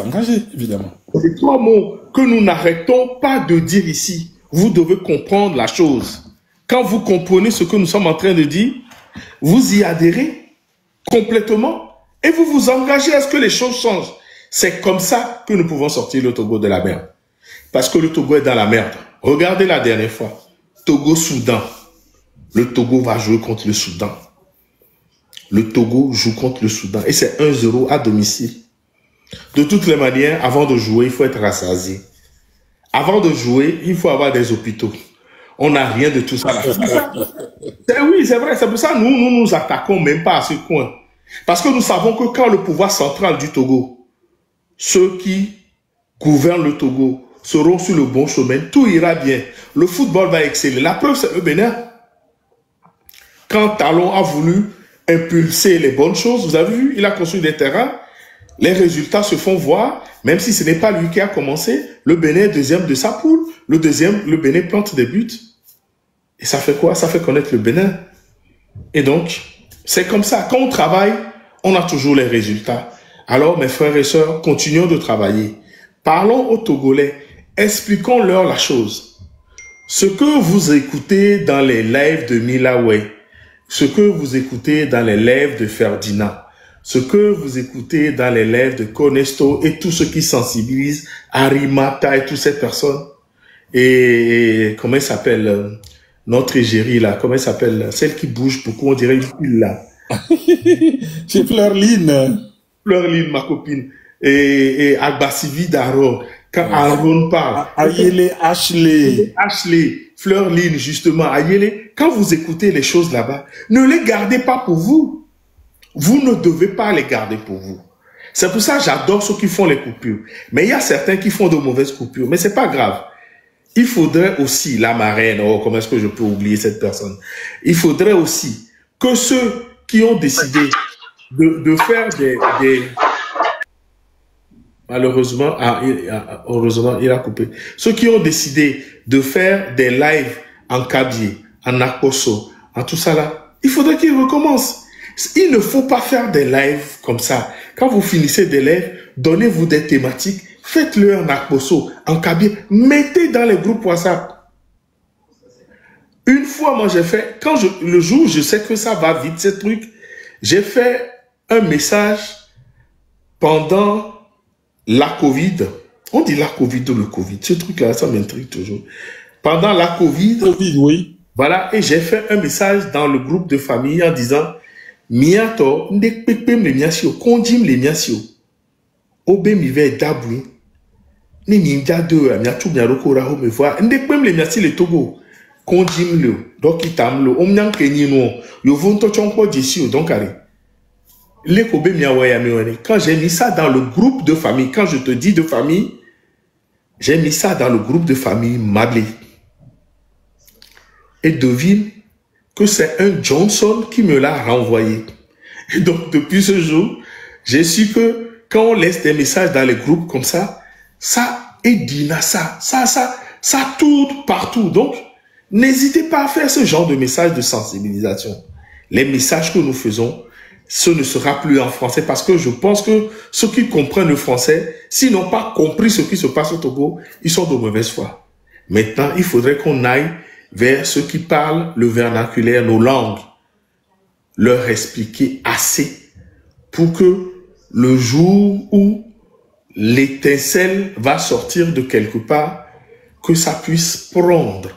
s'engager, évidemment. Les trois mots que nous n'arrêtons pas de dire ici. Vous devez comprendre la chose. Quand vous comprenez ce que nous sommes en train de dire, vous y adhérez complètement et vous vous engagez à ce que les choses changent. C'est comme ça que nous pouvons sortir le Togo de la merde. Parce que le Togo est dans la merde. Regardez la dernière fois. Togo-Soudan. Le Togo va jouer contre le Soudan. Le Togo joue contre le Soudan. Et c'est 1-0 à domicile. De toutes les manières, avant de jouer, il faut être rassasié. Avant de jouer, il faut avoir des hôpitaux. On n'a rien de tout ça. Oui, c'est vrai. C'est pour ça que nous nous attaquons même pas à ce coin. Parce que nous savons que quand le pouvoir central du Togo, ceux qui gouvernent le Togo, seront sur le bon chemin, tout ira bien. Le football va exceller. La preuve, c'est le Bénin. Quand Talon a voulu impulser les bonnes choses, vous avez vu, il a construit des terrains. Les résultats se font voir, même si ce n'est pas lui qui a commencé. Le Bénin est deuxième de sa poule. Le Bénin plante des buts. Et ça fait quoi? Ça fait connaître le Bénin. Et donc, c'est comme ça. Quand on travaille, on a toujours les résultats. Alors, mes frères et sœurs, continuons de travailler. Parlons aux Togolais. Expliquons-leur la chose. Ce que vous écoutez dans les lives de Milaway, ce que vous écoutez dans les lives de Ferdinand, ce que vous écoutez dans les lives de Conesto et tous ceux qui sensibilisent Arimata et toutes ces personnes, et comment elle s'appelle, notre égérie là, comment elle s'appelle, celle qui bouge beaucoup, on dirait une pile là. C'est Fleurline. Fleurline, ma copine. Et Agbasivi Daro, quand Aaron parle. Ayele Ashley. Ashley, Fleurline, justement, Ayele, quand vous écoutez les choses là-bas, ne les gardez pas pour vous. Vous ne devez pas les garder pour vous. C'est pour ça que j'adore ceux qui font les coupures. Mais il y a certains qui font de mauvaises coupures. Mais c'est pas grave. Il faudrait aussi, la marraine, oh, comment est-ce que je peux oublier cette personne? Il faudrait aussi que ceux qui ont décidé de faire des... Malheureusement, heureusement, il a coupé. Ceux qui ont décidé de faire des lives en Kabylie, en Akposo, en tout ça là, il faudrait qu'ils recommencent. Il ne faut pas faire des lives comme ça. Quand vous finissez des lives, donnez-vous des thématiques, faites-le en Akposo, en Kabylie, mettez dans les groupes WhatsApp. Une fois, moi j'ai fait, le jour où je sais que ça va vite, ces trucs, j'ai fait un message pendant la Covid. On dit la Covid ou le Covid. Ce truc-là, ça m'intrigue toujours. Pendant la Covid, oui. Voilà, et j'ai fait un message dans le groupe de famille en disant Miato, ndekpekpem le miasio, kondim le miasio. Obe mi ve dabou. Ni ninja de miatu miaroko raho me voir. Ndekpem le miasi le Togo. Kondim le, dokitam le, omnyang kenyi no. Yo vonto chonko jesio, donc allez. Quand j'ai mis ça dans le groupe de famille, quand je te dis de famille, j'ai mis ça dans le groupe de famille Mablé. Et devine que c'est un Johnson qui me l'a renvoyé. Et donc, depuis ce jour, j'ai su que quand on laisse des messages dans les groupes comme ça et dina ça tourne partout. Donc, n'hésitez pas à faire ce genre de messages de sensibilisation. Les messages que nous faisons, ce ne sera plus en français parce que je pense que ceux qui comprennent le français, s'ils n'ont pas compris ce qui se passe au Togo, ils sont de mauvaise foi. Maintenant, il faudrait qu'on aille vers ceux qui parlent le vernaculaire, nos langues, leur expliquer assez pour que le jour où l'étincelle va sortir de quelque part, que ça puisse prendre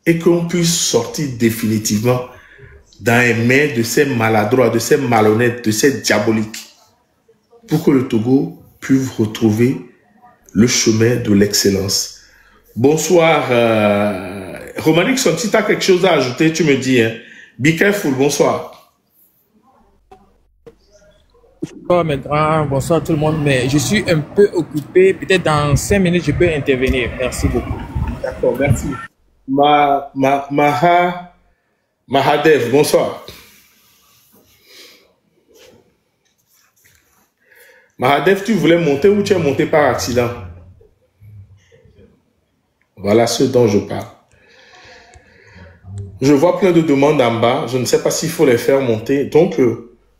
et qu'on puisse sortir définitivement dans les mains de ces maladroits, de ces malhonnêtes, de ces diaboliques, pour que le Togo puisse retrouver le chemin de l'excellence. Bonsoir, Romanique, si tu as quelque chose à ajouter, tu me dis. Hein. Be careful, bonsoir. Bonsoir tout le monde, mais je suis un peu occupé. Peut-être dans 5 minutes, je peux intervenir. Merci beaucoup. D'accord, merci. Mahadev, bonsoir. Mahadev, tu voulais monter ou tu es monté par accident? Voilà ce dont je parle. Je vois plein de demandes en bas. Je ne sais pas s'il faut les faire monter. Donc,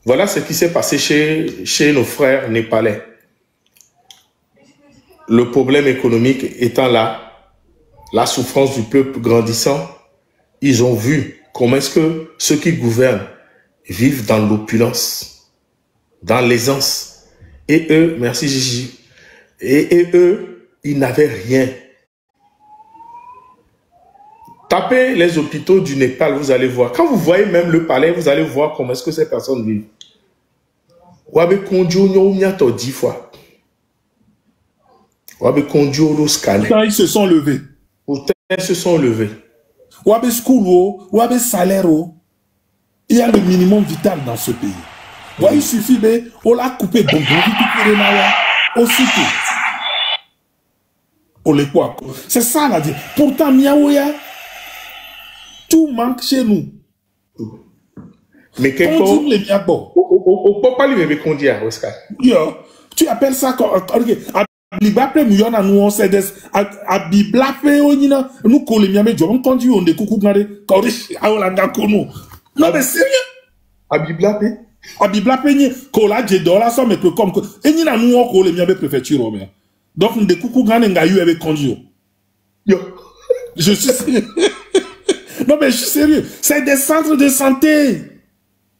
voilà ce qui s'est passé chez nos frères népalais. le problème économique étant là, la souffrance du peuple grandissant, ils ont vu comment est-ce que ceux qui gouvernent vivent dans l'opulence, dans l'aisance. Et eux, merci Gigi, et eux, ils n'avaient rien. Tapez les hôpitaux du Népal, vous allez voir. Quand vous voyez même le palais, vous allez voir comment est-ce que ces personnes vivent. Wabe Kondjo Nyomyato 10 fois. Wabe Kondjo lo scanner. Quand ils se sont levés. Pourtant, ils se sont levés. Wabe school, wabe salaire. Il y a le minimum vital dans ce pays. Ouais, il suffit de on l'a coupé bon aussitôt. On les quoi. C'est ça la dit. Pourtant Miaouya, tout manque chez nous. Mais quelque on dit les miabo. On peut pas lui bébé qu'on dit à Oscar. Yo, tu appelles ça quoi? Abiblape muyona nous on sait des abiblape onina nous collé miamé jo on conduit on de coucou ngare korish aolanga kono. Non mais sérieux. Abiblape ni kola je dola ça mais comme enina nous on collé miamé préfecture mais. Donc on de coucou ngane ngayu avec conduit. Yo. Je suis sérieux. Non mais je suis sérieux, c'est des centres de santé.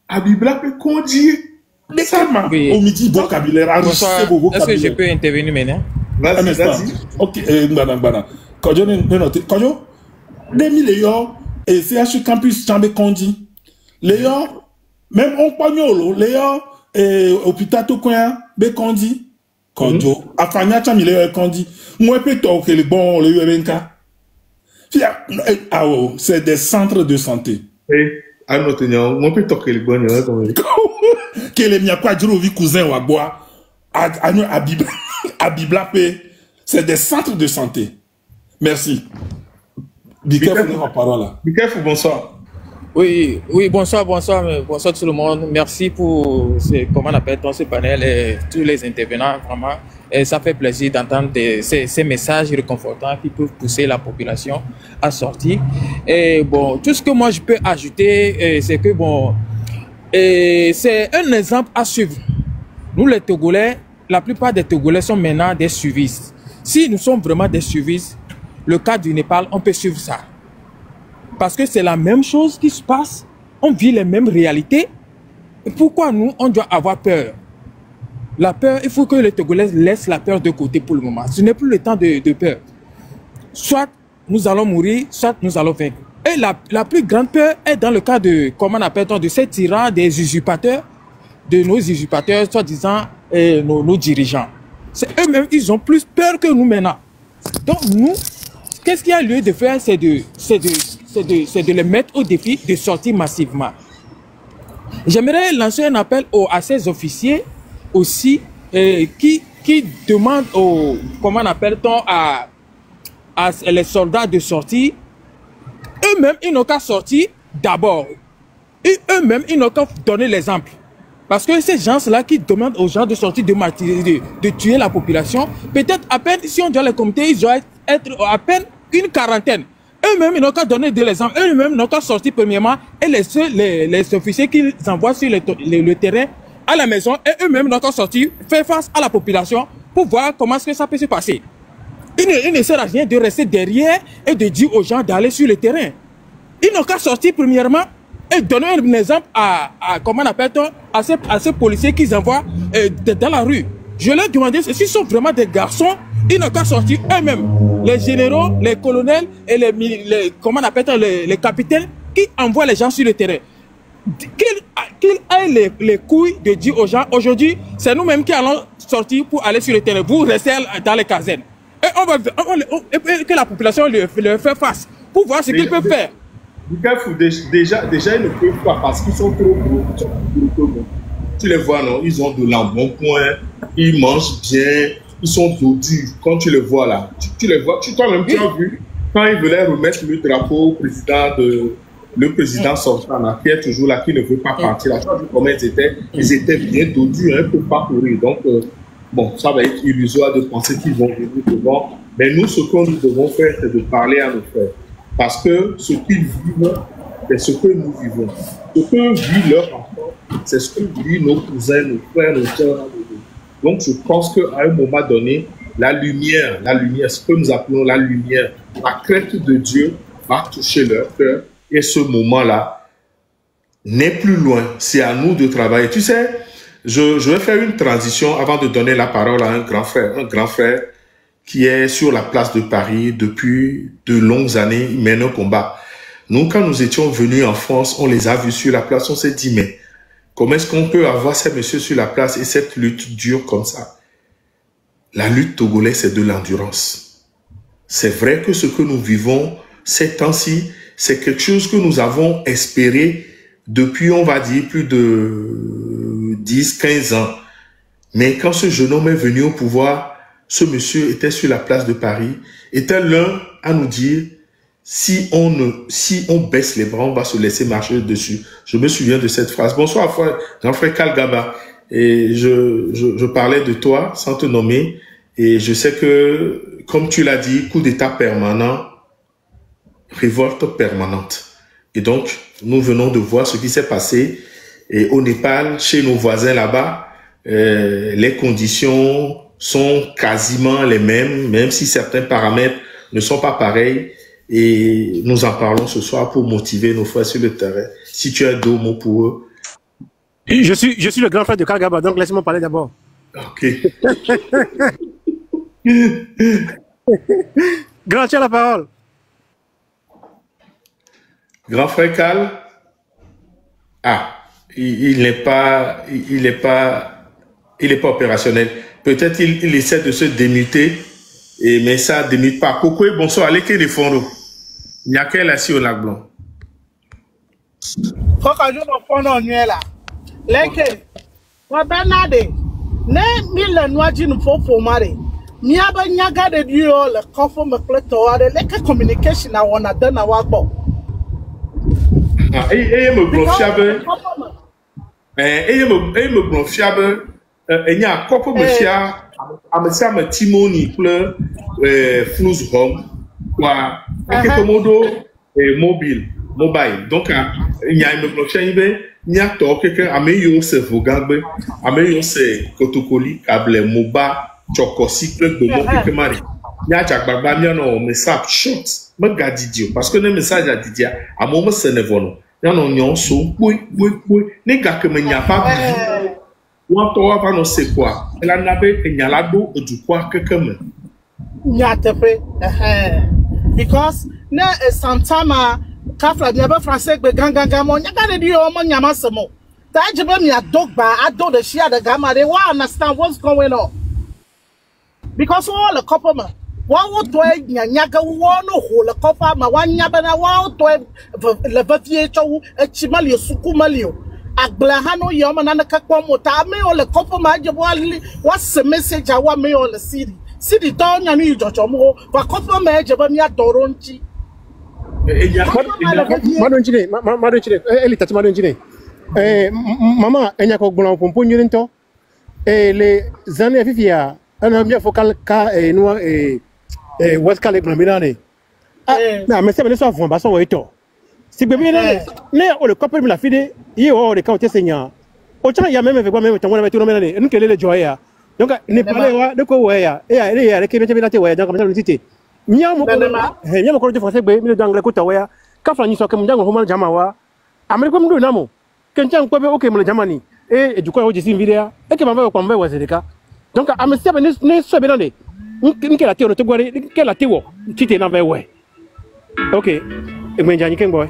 Abibla peut conduire. Oui. Au midi, vocabulaire. Est-ce que je peux intervenir maintenant? Vas-y. Ok, quand je note, quand je 2000 léons et CHU Campus Chambe Kondi, léons, même on pagnolo, léons et hôpital Tokoya, Bekondi, quand je, Afanya Chami léons Kondi, moi peut-être que les bons léons Benka. C'est des centres de santé. Ah non, moi peut toquer les bonnes que les miens quoi dire cousin ou à boire Abiblape, c'est des centres de santé. Merci. Bikef en parole là. Bikef, bonsoir. Oui, bonsoir tout le monde. Merci pour comment on appelle ce panel et tous les intervenants, vraiment. Et ça fait plaisir d'entendre ces messages réconfortants qui peuvent pousser la population à sortir. Et bon, tout ce que moi je peux ajouter, c'est que bon, c'est un exemple à suivre. Nous les Togolais, la plupart des Togolais sont maintenant des suivistes. Si nous sommes vraiment des suivistes, le cas du Népal, on peut suivre ça. Parce que c'est la même chose qui se passe. On vit les mêmes réalités. Et pourquoi nous, on doit avoir peur? La peur, il faut que les Togolais laissent la peur de côté pour le moment. Ce n'est plus le temps de peur. Soit nous allons mourir, soit nous allons vaincre. Et la plus grande peur est dans le cas de, comment appelle-t-on, de ces tyrans, des usurpateurs, de nos usurpateurs, soi-disant nos dirigeants. C'est eux-mêmes, ils ont plus peur que nous maintenant. Donc nous, qu'est-ce qu'il y a lieu de faire, c'est de les mettre au défi de sortir massivement. J'aimerais lancer un appel à ces officiers aussi qui demandent comment appelle-t-on à les soldats de sortir. Eux-mêmes, ils n'ont qu'à sortir d'abord. Et eux-mêmes, ils n'ont qu'à donner l'exemple. Parce que ces gens-là qui demandent aux gens de sortir, de tuer la population, peut-être à peine, si on doit les compter, ils doivent être à peine une quarantaine. Eux-mêmes, ils n'ont qu'à donner de l'exemple. Eux-mêmes n'ont qu'à sortir premièrement et les officiers qu'ils envoient sur le terrain à la maison et eux-mêmes n'ont qu'à sortir, faire face à la population pour voir comment est-ce que ça peut se passer. Il ne sert à rien de rester derrière et de dire aux gens d'aller sur le terrain. Ils n'ont qu'à sortir premièrement et donner un exemple comment on appelle-t-on, à ces policiers qu'ils envoient dans la rue. Je leur demandais, s'ils sont vraiment des garçons, ils n'ont qu'à sortir eux-mêmes. Les généraux, les colonels et comment on appelle-t-on, les capitaines qui envoient les gens sur le terrain. Qu'ils aient les couilles de dire aux gens, aujourd'hui, c'est nous-mêmes qui allons sortir pour aller sur le terrain. Vous restez dans les casernes. Et que la population leur fait face pour voir ce qu'ils peuvent faire. Déjà, ils ne peuvent pas parce qu'ils sont trop gros. Tu les vois, non? Ils ont de l'embonpoint, ils mangent bien, ils sont dodus. Quand tu les vois là, tu les vois, toi-même tu as vu, quand ils voulaient remettre le drapeau au président le président sortant là, qui est toujours là, qui ne veut pas partir là, tu as vu comment ils étaient bien dodus, ils ne peuvent pas courir. Donc, bon, ça va être illusoire de penser qu'ils vont venir devant. Mais nous, ce que nous devons faire, c'est de parler à nos frères. Parce que ce qu'ils vivent, c'est ce que nous vivons. Ce que vivent leurs enfants, c'est ce que vivent nos cousins, nos frères, nos soeurs. Donc, je pense qu'à un moment donné, la lumière, ce que nous appelons la lumière, la crainte de Dieu va toucher leur cœur. Et ce moment-là n'est plus loin. C'est à nous de travailler. Tu sais, je vais faire une transition avant de donner la parole à un grand frère qui est sur la place de Paris depuis de longues années. Il mène un combat. Nous, quand nous étions venus en France, on les a vus sur la place. On s'est dit, mais comment est-ce qu'on peut avoir ces messieurs sur la place et cette lutte dure comme ça? La lutte togolaise, c'est de l'endurance. C'est vrai que ce que nous vivons ces temps-ci, c'est quelque chose que nous avons espéré depuis, on va dire, plus de 10, 15 ans. Mais quand ce jeune homme est venu au pouvoir, ce monsieur était sur la place de Paris, était l'un à nous dire, si on baisse les bras, on va se laisser marcher dessus. Je me souviens de cette phrase. Bonsoir, grand frère Kalgaba. Et je parlais de toi, sans te nommer. Et je sais que, comme tu l'as dit, coup d'état permanent, révolte permanente. Et donc, nous venons de voir ce qui s'est passé. Et au Népal, chez nos voisins là-bas, les conditions sont quasiment les mêmes, même si certains paramètres ne sont pas pareils. Et nous en parlons ce soir pour motiver nos frères sur le terrain. Si tu as deux mots pour eux. Je suis le grand frère de Kalgaba, donc laisse-moi parler d'abord. Ok. Grand, tu as la parole. Grand frère Kal. Ah, il n'est pas opérationnel. Peut-être il essaie de se démuter, mais ça ne démute pas. Coucou, bonsoir, allez que les fonds. Il n'y a qu'elle assis au lac blanc. Faut que je me fonde en là. Leke, wa Bernade, ne mille noix d'une faux formare. Miaba nyaga de Dieu, le coffre me cletoa, leke communication à on a donné à Wabo. Et me blonfiable. Et me blonfiable. Il y a un couple de chia. Amesa me timoni pleu flous home. Quoi? Quelques modos mobile. Donc il y a une blonfiable. Il y a quelqu'un amélioré ce vogagbe, amélioré ce kotokoli, câble moba, chocosi, club de mon quelque mari. Il y a Jagbaba, il y a un message short, me gadidio, parce que le message a dit à mon moment ce n'est pas non. Il y a un oignon sous, oui, les gars que me n'y a pas vu. Ou en toi, pas non c'est quoi. Elle en avait, il y a la dos du quoi que comme. Il y a te fait, because, ne santama. Kafla biaba français be ganga mo nyaka de dio mo nyama samo ta jebe mi adogba ado the share the gamma they want understand what's going on because all the couple man wa wo to nyaga wo no ho le couple ma wa nyaba na wa to le vavie cho e chimali suku malio agbla hano yo ma na ka kwa mota me o le couple ma je wa se message wa me o le city to nya ni jojo mo wa couple ma je ba mi adoronchi. Maman, il y a quoi pour les années à vivre, un homme focal car et noir et West Calais Glamilane. Ah, mais c'est bien ça, vous m'avez son éto. Si bébé le couple me l'a filé, il y a des quartiers seigneurs. Autant il y a même avec moi-même, on va tout le monde, nous quel est le joie. Donc, n'est pas de quoi, et avec qui était donc comme ça, le cité. Nyamo ko français be mi do anglais ko tawaya ka fla ni so ke mjango homal jamawa ameriko mdo namo kencha ko be okay mo jamani e du ko o jisi video e ke mamba ko mba wazedeka donc amese be ne so be nande nke la teo to gwari nke la teo tite na vewe okay e mwenjani ken boy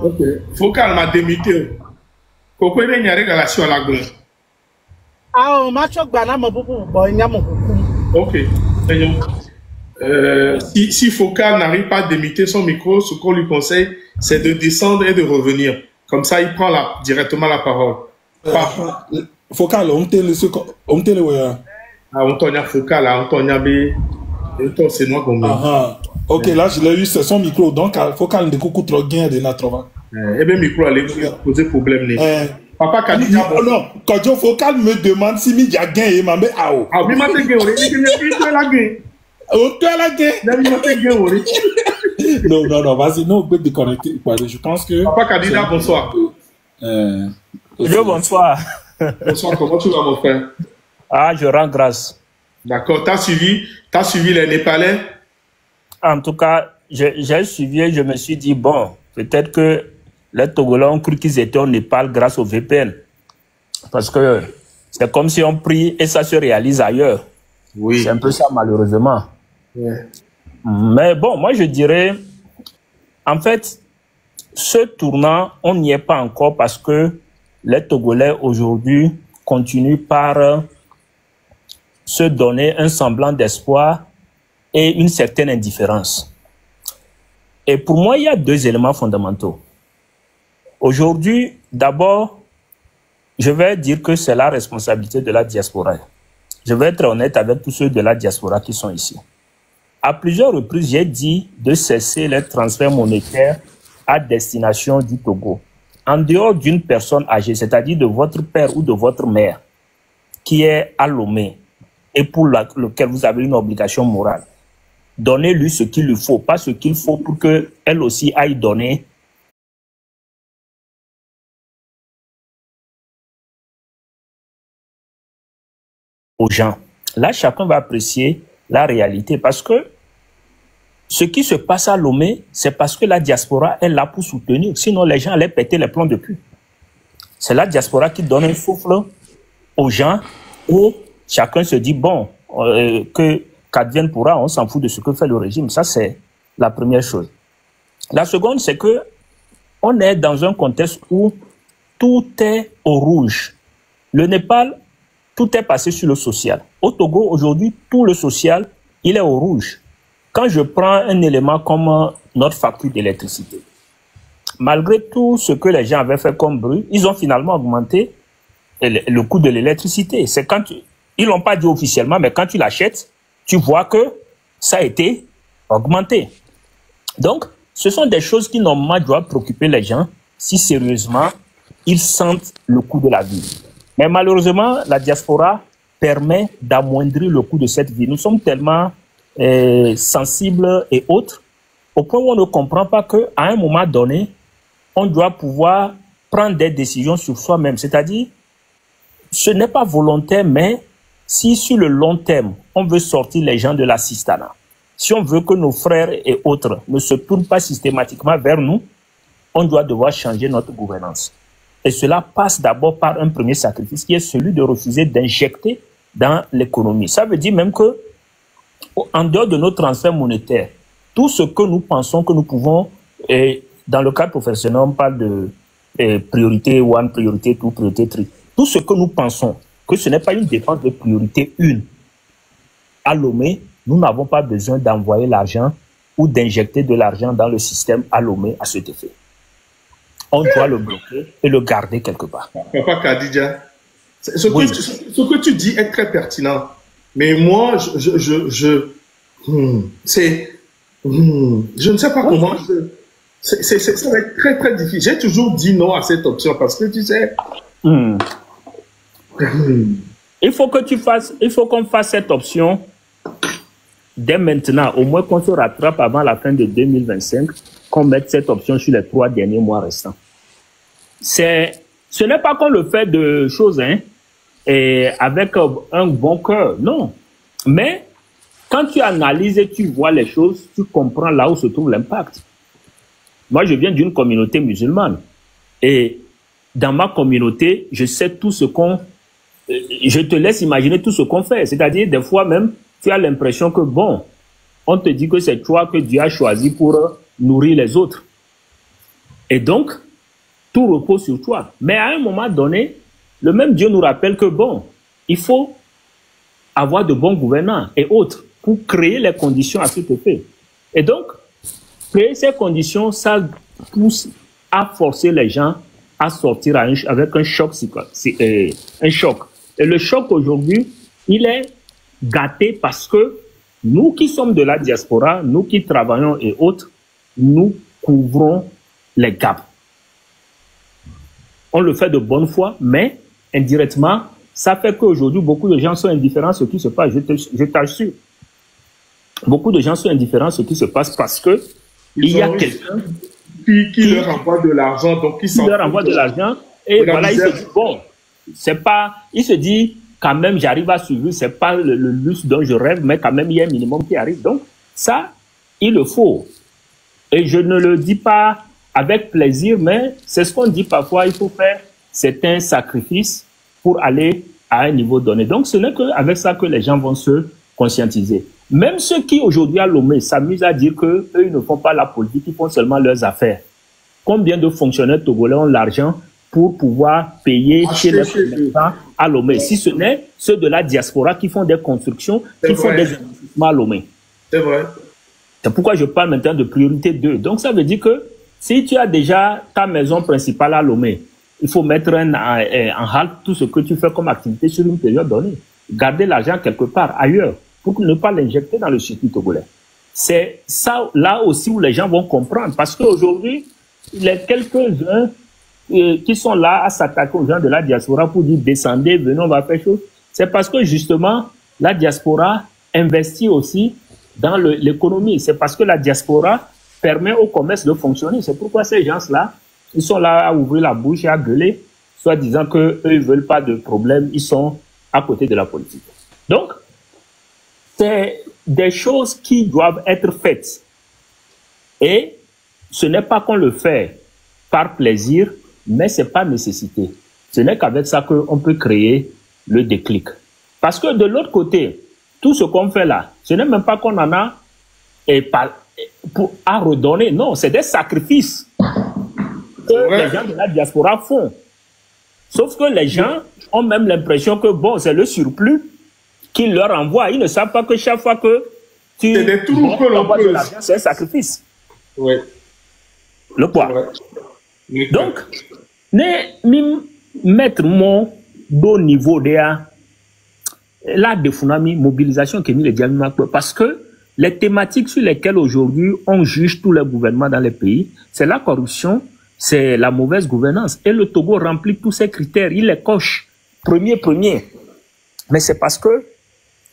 okay faut calme démité ko ko ne nyare relation la gbe ah o macho gba na mo bubu boy nyamo okay si Focal n'arrive pas à démiter son micro, ce qu'on lui conseille, c'est de descendre et de revenir. Comme ça, il prend directement la parole. Focal, on te le voit. Ah, on tourne à Focal, on tourne à B. C'est noir comme ça. Ok, là, je l'ai eu, c'est son micro. Donc, Focal ne coucou trop gain de notre travail. Eh bien, micro, allez poser problème. Papa Kadija, non, quand je Focal me demande si il y a gain, il m'a dit ah oh. Ah, mais ma tête gain, il la gain. Oh, tu as la gain. Non, vas-y, non, on peut déconnecter. Je pense que. Papa Kadija, bonsoir. Bonsoir. Bonsoir, comment tu vas, mon frère? Ah, je rends grâce. D'accord. T'as suivi les Népalais? En tout cas, j'ai suivi et je me suis dit, bon, peut-être que les Togolais ont cru qu'ils étaient au Népal grâce au VPN. Parce que c'est comme si on prie et ça se réalise ailleurs. Oui. C'est un peu ça, malheureusement. Ouais. Mais bon, moi, je dirais, en fait, ce tournant, on n'y est pas encore parce que les Togolais aujourd'hui continuent par se donner un semblant d'espoir et une certaine indifférence. Et pour moi, il y a deux éléments fondamentaux. Aujourd'hui, d'abord, je vais dire que c'est la responsabilité de la diaspora. Je vais être honnête avec tous ceux de la diaspora qui sont ici. À plusieurs reprises, j'ai dit de cesser les transferts monétaires à destination du Togo. En dehors d'une personne âgée, c'est-à-dire de votre père ou de votre mère, qui est à Lomé et pour lequel vous avez une obligation morale, donnez-lui ce qu'il lui faut, pas ce qu'il faut pour qu'elle aussi aille donner aux gens. Là, chacun va apprécier la réalité parce que ce qui se passe à Lomé, c'est parce que la diaspora est là pour soutenir. Sinon, les gens allaient péter les plombs depuis. C'est la diaspora qui donne un souffle aux gens où chacun se dit, bon, que qu'advienne pourra, on s'en fout de ce que fait le régime. Ça, c'est la première chose. La seconde, c'est que on est dans un contexte où tout est au rouge. Le Népal, tout est passé sur le social. Au Togo, aujourd'hui, tout le social, il est au rouge. Quand je prends un élément comme notre facture d'électricité, malgré tout ce que les gens avaient fait comme bruit, ils ont finalement augmenté le coût de l'électricité. C'est quand ils l'ont pas dit officiellement, mais quand tu l'achètes, tu vois que ça a été augmenté. Donc, ce sont des choses qui normalement doivent préoccuper les gens si sérieusement ils sentent le coût de la vie. Mais malheureusement, la diaspora permet d'amoindrir le coût de cette vie. Nous sommes tellement sensibles et autres, au point où on ne comprend pas qu'à un moment donné, on doit pouvoir prendre des décisions sur soi-même. C'est-à-dire, ce n'est pas volontaire, mais si sur le long terme, on veut sortir les gens de l'assistanat, si on veut que nos frères et autres ne se tournent pas systématiquement vers nous, on doit devoir changer notre gouvernance. Et cela passe d'abord par un premier sacrifice qui est celui de refuser d'injecter dans l'économie. Ça veut dire même que, en dehors de nos transferts monétaires, tout ce que nous pensons que nous pouvons, dans le cadre professionnel, on parle de priorité 1, priorité 2, priorité 3. Tout ce que nous pensons que ce n'est pas une dépense de priorité 1 à Lomé, nous n'avons pas besoin d'envoyer l'argent ou d'injecter de l'argent dans le système à Lomé à cet effet. On doit le bloquer et le garder quelque part. Papa Kadidja, ce que tu dis est très pertinent. Mais moi, je ne sais pas comment. Ça va être très, très difficile. J'ai toujours dit non à cette option parce que tu sais. Il faut qu'on fasse cette option dès maintenant, au moins qu'on se rattrape avant la fin de 2025, qu'on mette cette option sur les 3 derniers mois restants. Ce n'est pas qu'on le fait de choses, et avec un bon cœur, non. Mais quand tu analyses et tu vois les choses, tu comprends là où se trouve l'impact. Moi, je viens d'une communauté musulmane. Et dans ma communauté, je sais tout ce qu'on... Je te laisse imaginer tout ce qu'on fait. C'est-à-dire, des fois même, tu as l'impression que, bon, on te dit que c'est toi que Dieu a choisi pour nourrir les autres. Et donc, tout repose sur toi. Mais à un moment donné, le même Dieu nous rappelle que, bon, il faut avoir de bons gouvernants et autres pour créer les conditions à cet effet. Et donc, créer ces conditions, ça pousse à forcer les gens à sortir avec un choc. Un choc. Et le choc aujourd'hui, il est gâté parce que nous qui sommes de la diaspora, nous qui travaillons et autres, nous couvrons les gaps. On le fait de bonne foi, mais indirectement, ça fait qu'aujourd'hui, beaucoup de gens sont indifférents à ce qui se passe. Je t'assure. Beaucoup de gens sont indifférents à ce qui se passe parce que il y a quelqu'un qui leur envoie de l'argent, donc qui leur envoie de l'argent et voilà, il se dit, bon, c'est pas, il se dit, quand même, j'arrive à suivre. C'est pas le luxe dont je rêve, mais quand même, il y a un minimum qui arrive. Donc, ça, il le faut. Et je ne le dis pas avec plaisir, mais c'est ce qu'on dit parfois, il faut faire certains sacrifices pour aller à un niveau donné. Donc, ce n'est qu'avec ça que les gens vont se conscientiser. Même ceux qui, aujourd'hui, à Lomé, s'amusent à dire qu'eux, ils ne font pas la politique, ils font seulement leurs affaires. Combien de fonctionnaires togolais ont l'argent pour pouvoir payer chez les commerçants à Lomé? Si ce n'est ceux de la diaspora qui font des constructions, qui font des investissements à Lomé. C'est vrai. C'est pourquoi je parle maintenant de priorité 2. Donc, ça veut dire que si tu as déjà ta maison principale à Lomé, il faut mettre en halte tout ce que tu fais comme activité sur une période donnée. Garder l'argent quelque part ailleurs pour ne pas l'injecter dans le circuit togolais. C'est ça, là aussi, où les gens vont comprendre. Parce qu'aujourd'hui, les quelques-uns qui sont là à s'attaquer aux gens de la diaspora pour dire descendez, venez, on va faire chose. C'est parce que justement, la diaspora investit aussi dans l'économie. C'est parce que la diaspora permet au commerce de fonctionner. C'est pourquoi ces gens-là, ils sont là à ouvrir la bouche et à gueuler, soit disant qu'eux, ils ne veulent pas de problème, ils sont à côté de la politique. Donc, c'est des choses qui doivent être faites. Et ce n'est pas qu'on le fait par plaisir, mais ce n'est pas nécessité. Ce n'est qu'avec ça qu'on peut créer le déclic. Parce que de l'autre côté, tout ce qu'on fait là, ce n'est même pas qu'on en a à redonner. Non, c'est des sacrifices que les gens de la diaspora font. Sauf que les gens ont même l'impression que bon, c'est le surplus qu'ils leur envoient. Ils ne savent pas que chaque fois que tu envoies de l'argent, c'est un sacrifice. Oui. Le quoi? Donc, mettre mon dos niveau de la défunami mobilisation qui est mis les diamants parce que les thématiques sur lesquelles aujourd'hui on juge tous les gouvernements dans les pays, c'est la corruption, c'est la mauvaise gouvernance. Et le Togo remplit tous ces critères, il les coche. Premier. Mais c'est parce que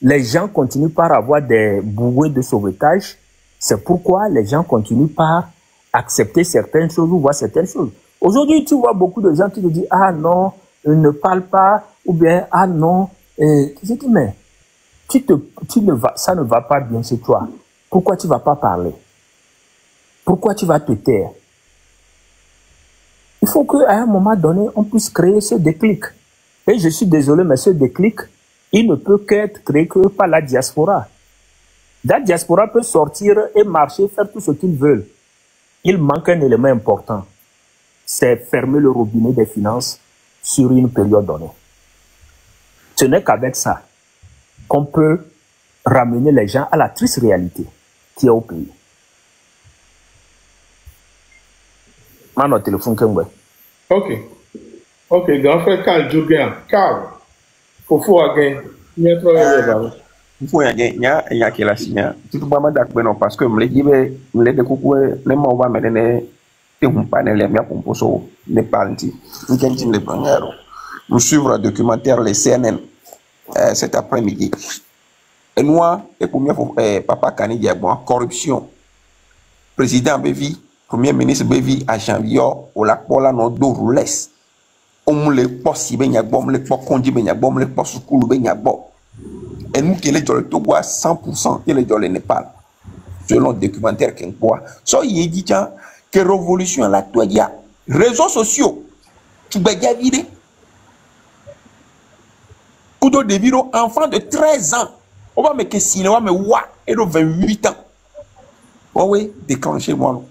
les gens continuent par avoir des bouées de sauvetage. C'est pourquoi les gens continuent par accepter certaines choses ou voir certaines choses. Aujourd'hui, tu vois beaucoup de gens qui te disent « Ah non, ne parle pas » ou bien « Ah non ». Je dis « Mais ça ne va pas bien chez toi. Pourquoi tu ne vas pas parler? Pourquoi tu vas te taire? Il faut qu'à un moment donné, on puisse créer ce déclic. Et je suis désolé, mais ce déclic, il ne peut qu'être créé que par la diaspora. La diaspora peut sortir et marcher, faire tout ce qu'ils veulent. Il manque un élément important. C'est fermer le robinet des finances sur une période donnée. Ce n'est qu'avec ça qu'on peut ramener les gens à la triste réalité qui est au pays. Mano téléphone Kengwe. Ok, grand frère Carl Djoguin. Carl, faut again. Faut again. Il y a qui la signe. Tu peux pas m'adapter non parce que me les découper les mots va me donner et on pas les miens pour poser les parties. Nous continuons les bannières. Nous suivons le documentaire les CNN cet après-midi. Et nous, et pour papa Kani Diabon, corruption. Président Bévi, Premier ministre Bévi à janvier, au lac Pola, nos deux roules. On les poste si ben yabom, les poste conduit ben yabom, les poste school ben yabom. Et nous qui les dans le Togo à 100%, et les dans le Népal. Selon le documentaire qu'on voit. So il dit que révolution là, toi il y a réseaux sociaux. Tu vas y vider. Kudo de Viro, enfant de 13 ans. On va me que cinéma, mais ouah, et de 28 ans. Oh oui, déclenchez-moi.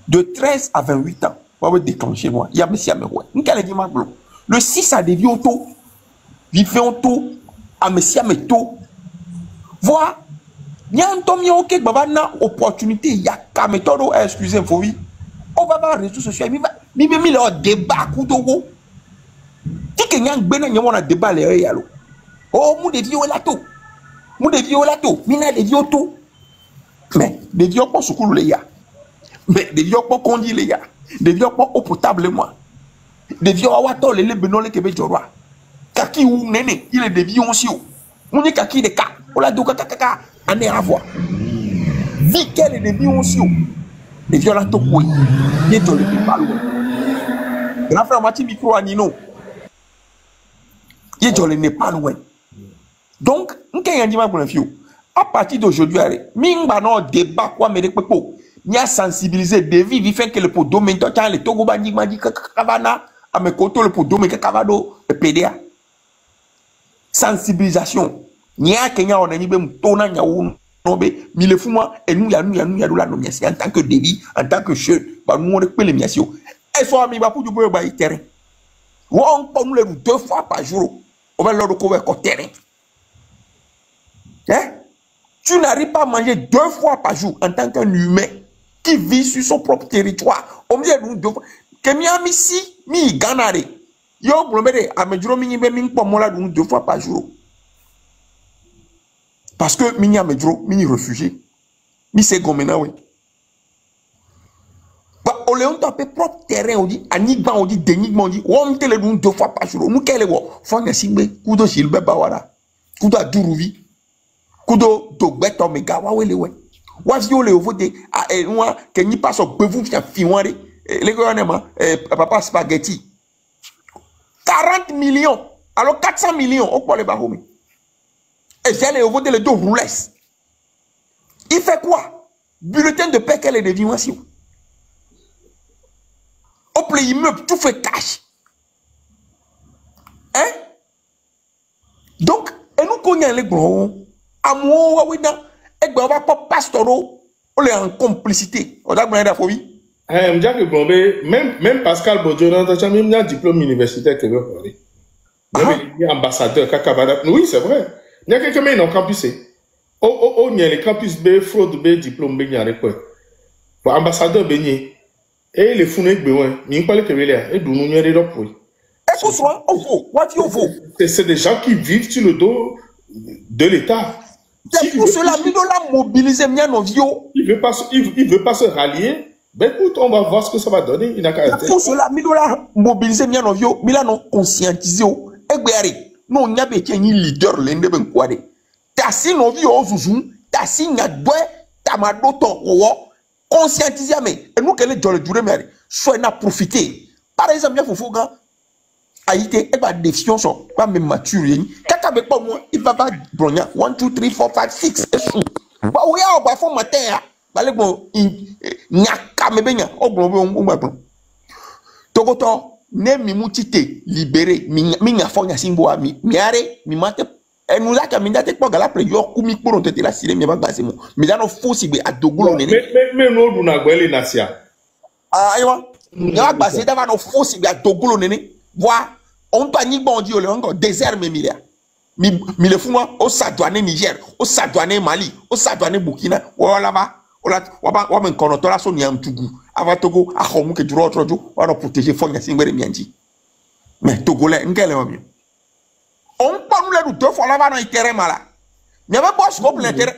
De 13 à 28 ans. Oh oui, déclenchez-moi. Il y a monsieur Améroué. Le 6 a dévié auto. Il fait auto. À monsieur Améto. Voilà. Il y a un tom ok, baba na opportunité. Il y a qu'à méthode, excusez-moi, oui. On va voir les réseaux sociaux. Mais il y a un débat. Si quelqu'un a un débat, oh, mou de violato. Mou de violato. Mina de vioto. Mais, de viol pas sous les gars. Mais, de viol pas conduit les gars. De viol pas eau potable, moi. De viol à wato, les benole que veut roi. Kaki ou nene, il est de viol aussi. On est kaki de cas. On l'a dit kaka, on est à voir. Vie qu'elle est de viol aussi. De violato, oui. Il est dans le débat. Grand frère Mati micro à Nino. Yejole n'est pas loin. Donc, à partir d'aujourd'hui, mingba no débat quoi mais pepo, ni a sensibiliser devi vi fait que le pot domaine tant le togo ba nigma di kavana a me koto le pot domaine kavado e PDA. Sensibilisation. Ni a Kenya on ani be mtona nya wu no be mi le fuma et nous ya do la nomination en tant que devi, en tant que jeune, ba nous on peut les miation. Et soit mi ba pour du boy ba terrain. On peut nous le 2 fois par jour. On va leur couvrir au terrain. Hein? Tu n'arrives pas à manger 2 fois par jour en tant qu'un humain qui vit sur son propre territoire. On me dit 2 fois. Que mi ami si mi ganare. Yo blomere amejuro mi be mi po mola 2 fois par jour. Parce que mi amejuro mi réfugié. Mi se gomena oui. Bah on le tapé propre terrain on dit anigba on dit denigba on dit on te le 2 fois par jour. Nous kele wo fo nga simbe kudo silbe bawara. Kudo aduruvi. Kudo dogbeto mega wa wele we wa vi ole vote a nwa ke ni paso bevu fi fiware le ko nema papa spaghetti 40 millions alors 400 millions au pour le bahomi et j'ai le vote le deux roules. Il fait quoi? Bulletin de paie qu'elle est de dimension au plein immeuble tout fait cash. Hein? Donc et nous connaissons les gros amour oui non et ben on va pas pastoro on est en complicité on a besoin d'affobi me dire que bon même Pascal Bodjo n'a même un diplôme universitaire que veut parler même ambassadeur kakabada oui c'est vrai il y a quelques mais non campus oh il y a les campus B fraude B diplôme B il y a quoi ambassadeur Beignet et les fournés besoin il parle que là et d'où nous y a des pour et pour soi on vaut what you vaut c'est des gens qui vivent sur le dos de l'État. C'est pour cela qu'il doit mobiliser Mianovio. Il veut pas se rallier. Ben écoute, on va voir ce que ça va donner. C'est pour cela qu'il doit mobiliser Mianovio. Mais là, non, conscientiser. Et bien, non, il y a des leaders, l'ende ben quoi de. Tassi Novio, Zouzou, Tassi Nyadwe, Tamado, Toro, conscientiser, mais, et nous, quel est le durée, mais, soit n'a profité. Par exemple, il faut que Haïti est pas défiance, pas même mature. Quand avec pas moi, il va pas bronya 1, 2, 3, 4, 5, 6. Bah oui, on va faire matin. Bah le bon, nyaka mebenya, oh bon, bon. Togoto, ne mi mutite libéré, mi nya fo nya simbo mi are, mi mate. Et nous a kamina te pas gala pre yo kumi pour on te la sire mi ba base mo. Mi dano fo si be adogolo nene. Mais no du na gwele nasia. Ah aywa. Nya base da va no fo si be adogolo nene. Voilà, on peut ni bon dire encore désert mais milliard. Mi le fou moi au Sadouane Niger, au Sadouane Mali, au Sadouane Burkina, voilà ba, on men konoto la son yam Togo. Avant Togo, a homu que du autre jour, on va protéger Fonya Singere Mianji. Mais Togolais, n'quel mieux. On peut nous le 2 fois là-bas dans le terrain malade. Mais même pas sur le terrain,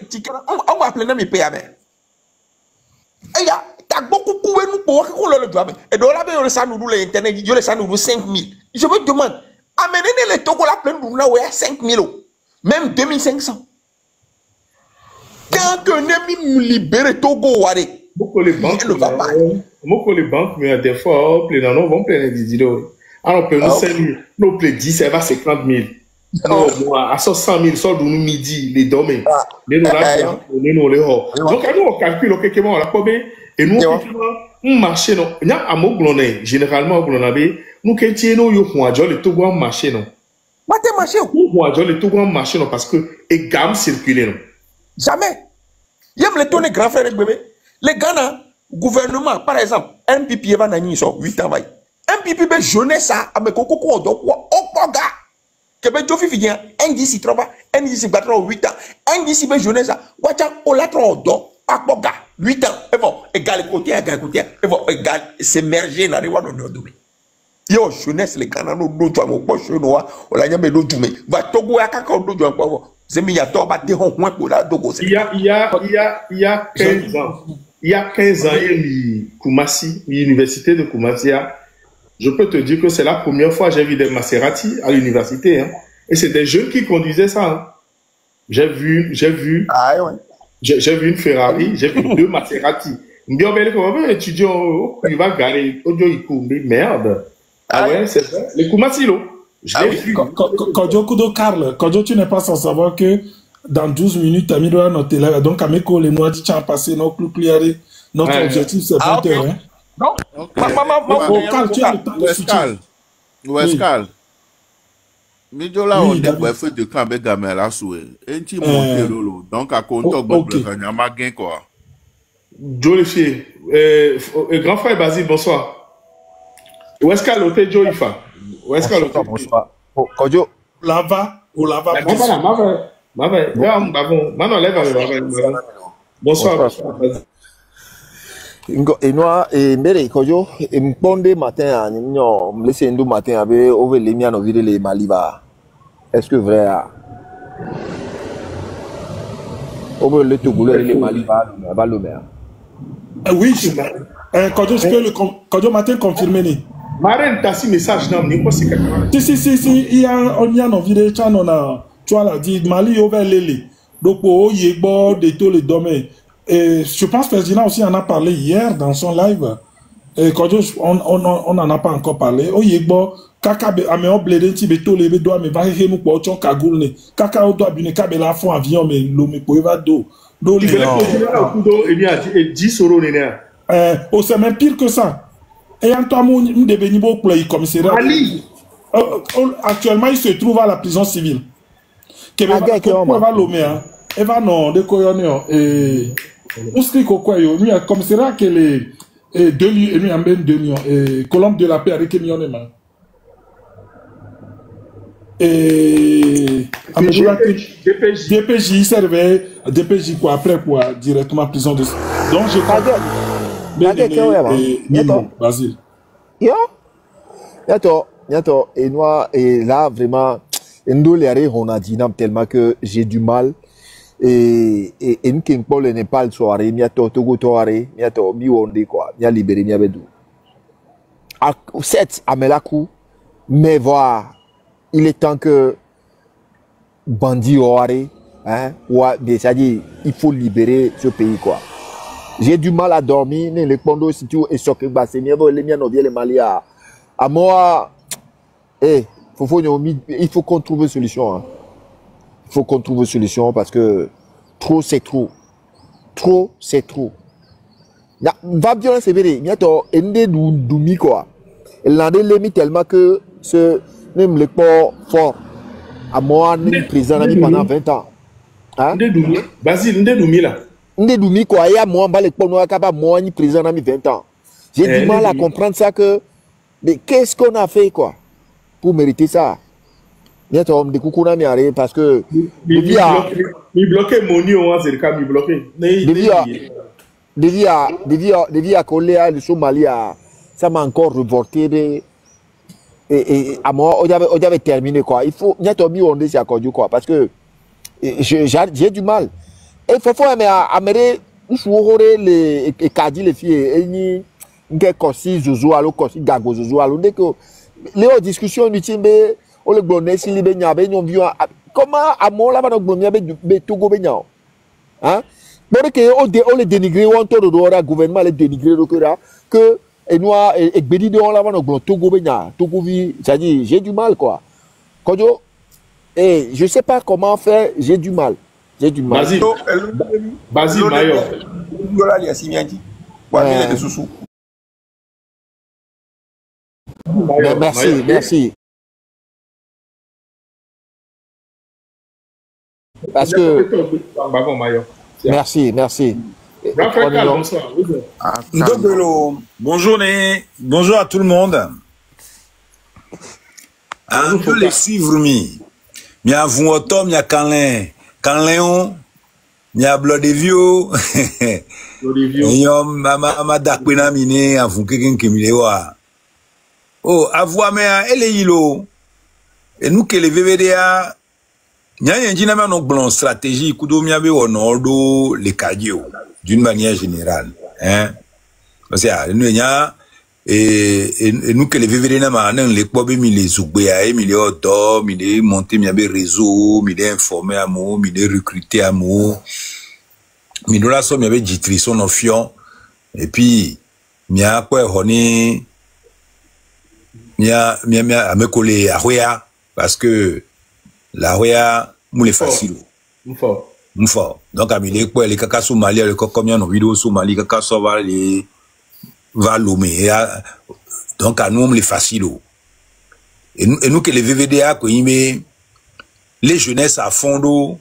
on va appeler mes PAB. Et ya t'as beaucoup coupé nous pour qu'on le doit. Et dans la baie, on ça nous l'internet, il ça nous 5 000. Je me demande, amenez les Togo la pleine de là où il y a 5 000, même 2500. Quand on est libéré Togo, beaucoup les banques, mais des fois, les nanos vont plein de vidéos. Alors, on peut nous 5 000, nous peut 10, ça va 50 000. À 100 000, ça nous midi, les domaines. Donc, nous, on calcule quelque chose, on l'a pas bien. Et nous, on marche, non. Il y a un mot glonné, généralement, glonné, nous, quand il y a un Togo, on marche, non. On le Togo, on marche, non, parce que, et gamme circulé, non. Jamais. Il y a le tourner grand frère, bébé. Les Ghana, gouvernement, par exemple, MPP, va n'ani, so, 8 ans, MPP, ben, jeunesse, avec Coco, on doit, on gars. Que ben, Jofi, vient, NDC, 3 NDC, 8 ans, NDC, ben, jeunesse, watcha, on l'a trop, donc, Akboga, 8 ans, et bon, égal côté, et bon, égal, s'émerger dans les rois de nos yo, jeunesse, les Ghana, nous, toi, mon poche, nous, on l'a jamais l'autre, mais, va, Togo, à quand on doit encore, c'est mis à toi, battre, on point pour la Togo. Il y a 15 ans, il y a 15 ans, Koumassi, l'université de Koumassi, je peux te dire que c'est la première fois que j'ai vu des Maserati à l'université, hein. Et c'est des jeunes qui conduisaient ça, hein. J'ai vu une Ferrari, j'ai vu 2 Maserati. Je me dis, comment étudiant, il va garer, merde. Ah ouais, c'est ça. Les Koumassi, Je l'ai vu. Kodjo Kudo Karl, Kodjo, tu n'es pas sans savoir que dans 12 minutes, tu as mis dans notre élève. Donc, à mes collègues, nous, tu as passé notre objectif, c'est 20 heures. Hein. Non. Karl, tu as le temps de switcher. Wescal. Mijola on est fait de camp avec Gamela soué. Et tu montes lolo. Donc à compte de Nyama gain quoi. Jolifié. Grand frère Basile, bonsoir. Wescal Ote Jolifa. Wescal Ote. Bonsoir. Kodjo. Lava. Ou lava. Bonsoir. Et moi, et Mbere, Kodjo, et Mponde matin, nous, me laisser un matin avec over les miens, vide les Maliba. Est-ce que vrai? Over le Togo, les Maliba, le maire. Oui, Kodjo, je peux le Kodjo matin confirmer. Marine, t'as si message, non, n'est pas si quelqu'un. Si, il y a un vidéo, tu vois, dit Mali over Lele. Donc, il y a des taux les domaines. Et je pense que Ferdinand aussi en a parlé hier dans son live. Et quand on n'en a pas encore parlé. Oh, il y a kaka ame oblede ti beto le be do ame va he mu po chon kagul ne kaka o do abine ka be la fon avion me lo me po eva do il veut le et bien 10 euros néné. Oh, c'est même pire que ça. Et en toi mon de benibo pour le commissariat. Actuellement, il se trouve à la prison civile. Va Lomé, Eva non, de Koyonio, et on se dit quoi, il y a comme c'est là que les deux lions, et nous en ben deux lions, et Colombe de la paix avec Mionnema. Et DPJ servait, DPJ quoi, après quoi, directement prison de. Donc je crois que. Basile. Yato, et moi, et là, vraiment, on a dit tellement que j'ai du mal. Et une Paul et Népal soirée, miato Togo soirée, miato Biwonde quoi, mia libéré mia bedou. À 7 à Melakou, mais voilà, il est temps que bandit soirée, hein, ouais, mais ça dit, il faut libérer ce pays quoi. J'ai du mal à dormir, les pondos si tu es choqué, bah c'est mieux, les miens les Mali à moi, il faut qu'on trouve une solution. Hein. Il faut qu'on trouve une solution parce que trop c'est trop. Trop c'est trop. Va bien c'est vrai. Il y a ende doumi quoi. Il l'a mis tellement que ce même le port fort à moi ni président pendant 20 ans. Hein? Basile ende doumi là. Ende doumi quoi. Il y a moi le port noir capable moi ni président 20 ans. J'ai du mal à comprendre ça que mais qu'est-ce qu'on a fait quoi pour mériter ça? Bientôt, des coucou n'a mis parce que. Il bloqué mon c'est le cas, il bloqué. Devia coller à le Somalia, ça m'a encore reporté. Et à moi, on avait terminé quoi. Il faut, bientôt, on est à quoi, parce que j'ai du mal. Et il faut mais à mêler, les cadis, les filles, et ni, si Zozo, alors, si Gago Zozo, alors, dès que les discussions utiles, on le blonde si libé nyabe nyom vieux comment à mon là va donc blonde be Togo be nyao hein donc que on le dénigrer on to do ora gouvernement le dénigrer que et noir et bedi de on là va donc blonde Togo be nya Togo vi ça dit j'ai du mal quoi Kodjo et je sais pas comment faire j'ai du mal Basile Mayo voilà les asimianti ouais les sous merci parce que merci bonjour à tout le monde un peu les suivre mia vuoto mia canléon mia blodevio yom mama dakpena mine avun keken kemilewa oh avua mea ele yilo et nous que les VVDA Nyanya ma non stratégie kudo miabe wonordo le kadio d'une manière générale hein parce que nous nya et nous que les VVD na ma nan le pobe mi les zougbe mi les auto mi les monter miabe réseau mi les informer à mo mi les recruter à mo mi do la so miabe jitri son ofion et puis mia quoi honi mia amekole ahoya parce que la Roya moule facile. Mfort. Donc à mille quoi les caca Somalie le combien nos vidéos Somalie caca va les va Lomé. Donc à nous les facile. Et nous que les VVDA quoi les jeunesses à fond d'eau,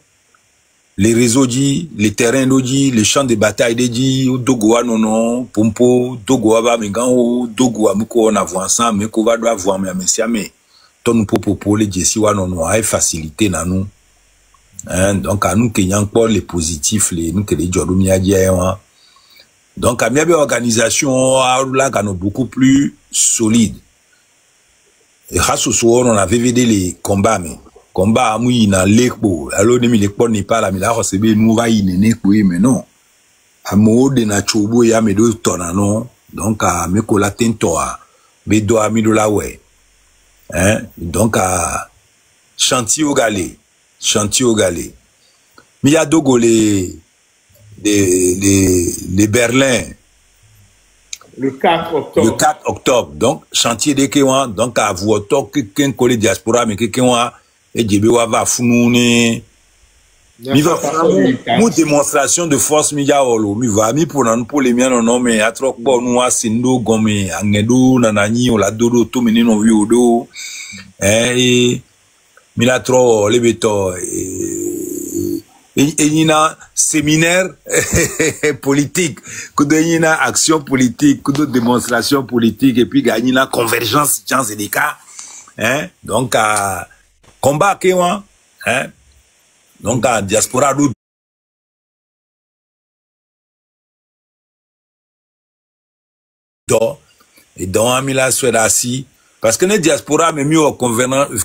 les réseaux dit, les terrains d'Odi, les champs de bataille dit, Dogoa non, Pompo, Dogoa va Megan, Dogoa Muko on avance ensemble, mais qu'on va doit voir mais ton pour les Jessi wa non a facilité na nous. Hein, donc à nous qu'il y a encore les positifs, les nous que les Jorumia dit hein. Donc à mieux organisation là qu'on beaucoup plus solide. Et grâce au soir on a VVD les combats mais combat à mouille na lekbo alors ne mi lekbo n'est pas là mais là recebe nous va y nene quoi mais non à mode na chobo ya me do tona non donc à me colatin toi be do ami do la ouais hein donc à chantier au galé mais y a dogo les Berlin le 4 octobre donc chantier de Kewan donc à vous auto quelqu'un collé diaspora mais quelqu'un et Djibé va founoune mi va une démonstration de force mi ya olo mi va mi pour les miens non mais à trop bon nous a sindo gomé angedo nanani on la dodo to meni no viodo et mi la trop les beto et nina séminaire politique que de nina action politique que de démonstration politique et puis gagner la convergence chance et des cas hein donc à combat Kewan, hein? Donc à diaspora et dans Amila Swedasi parce que les diaspora mais mieux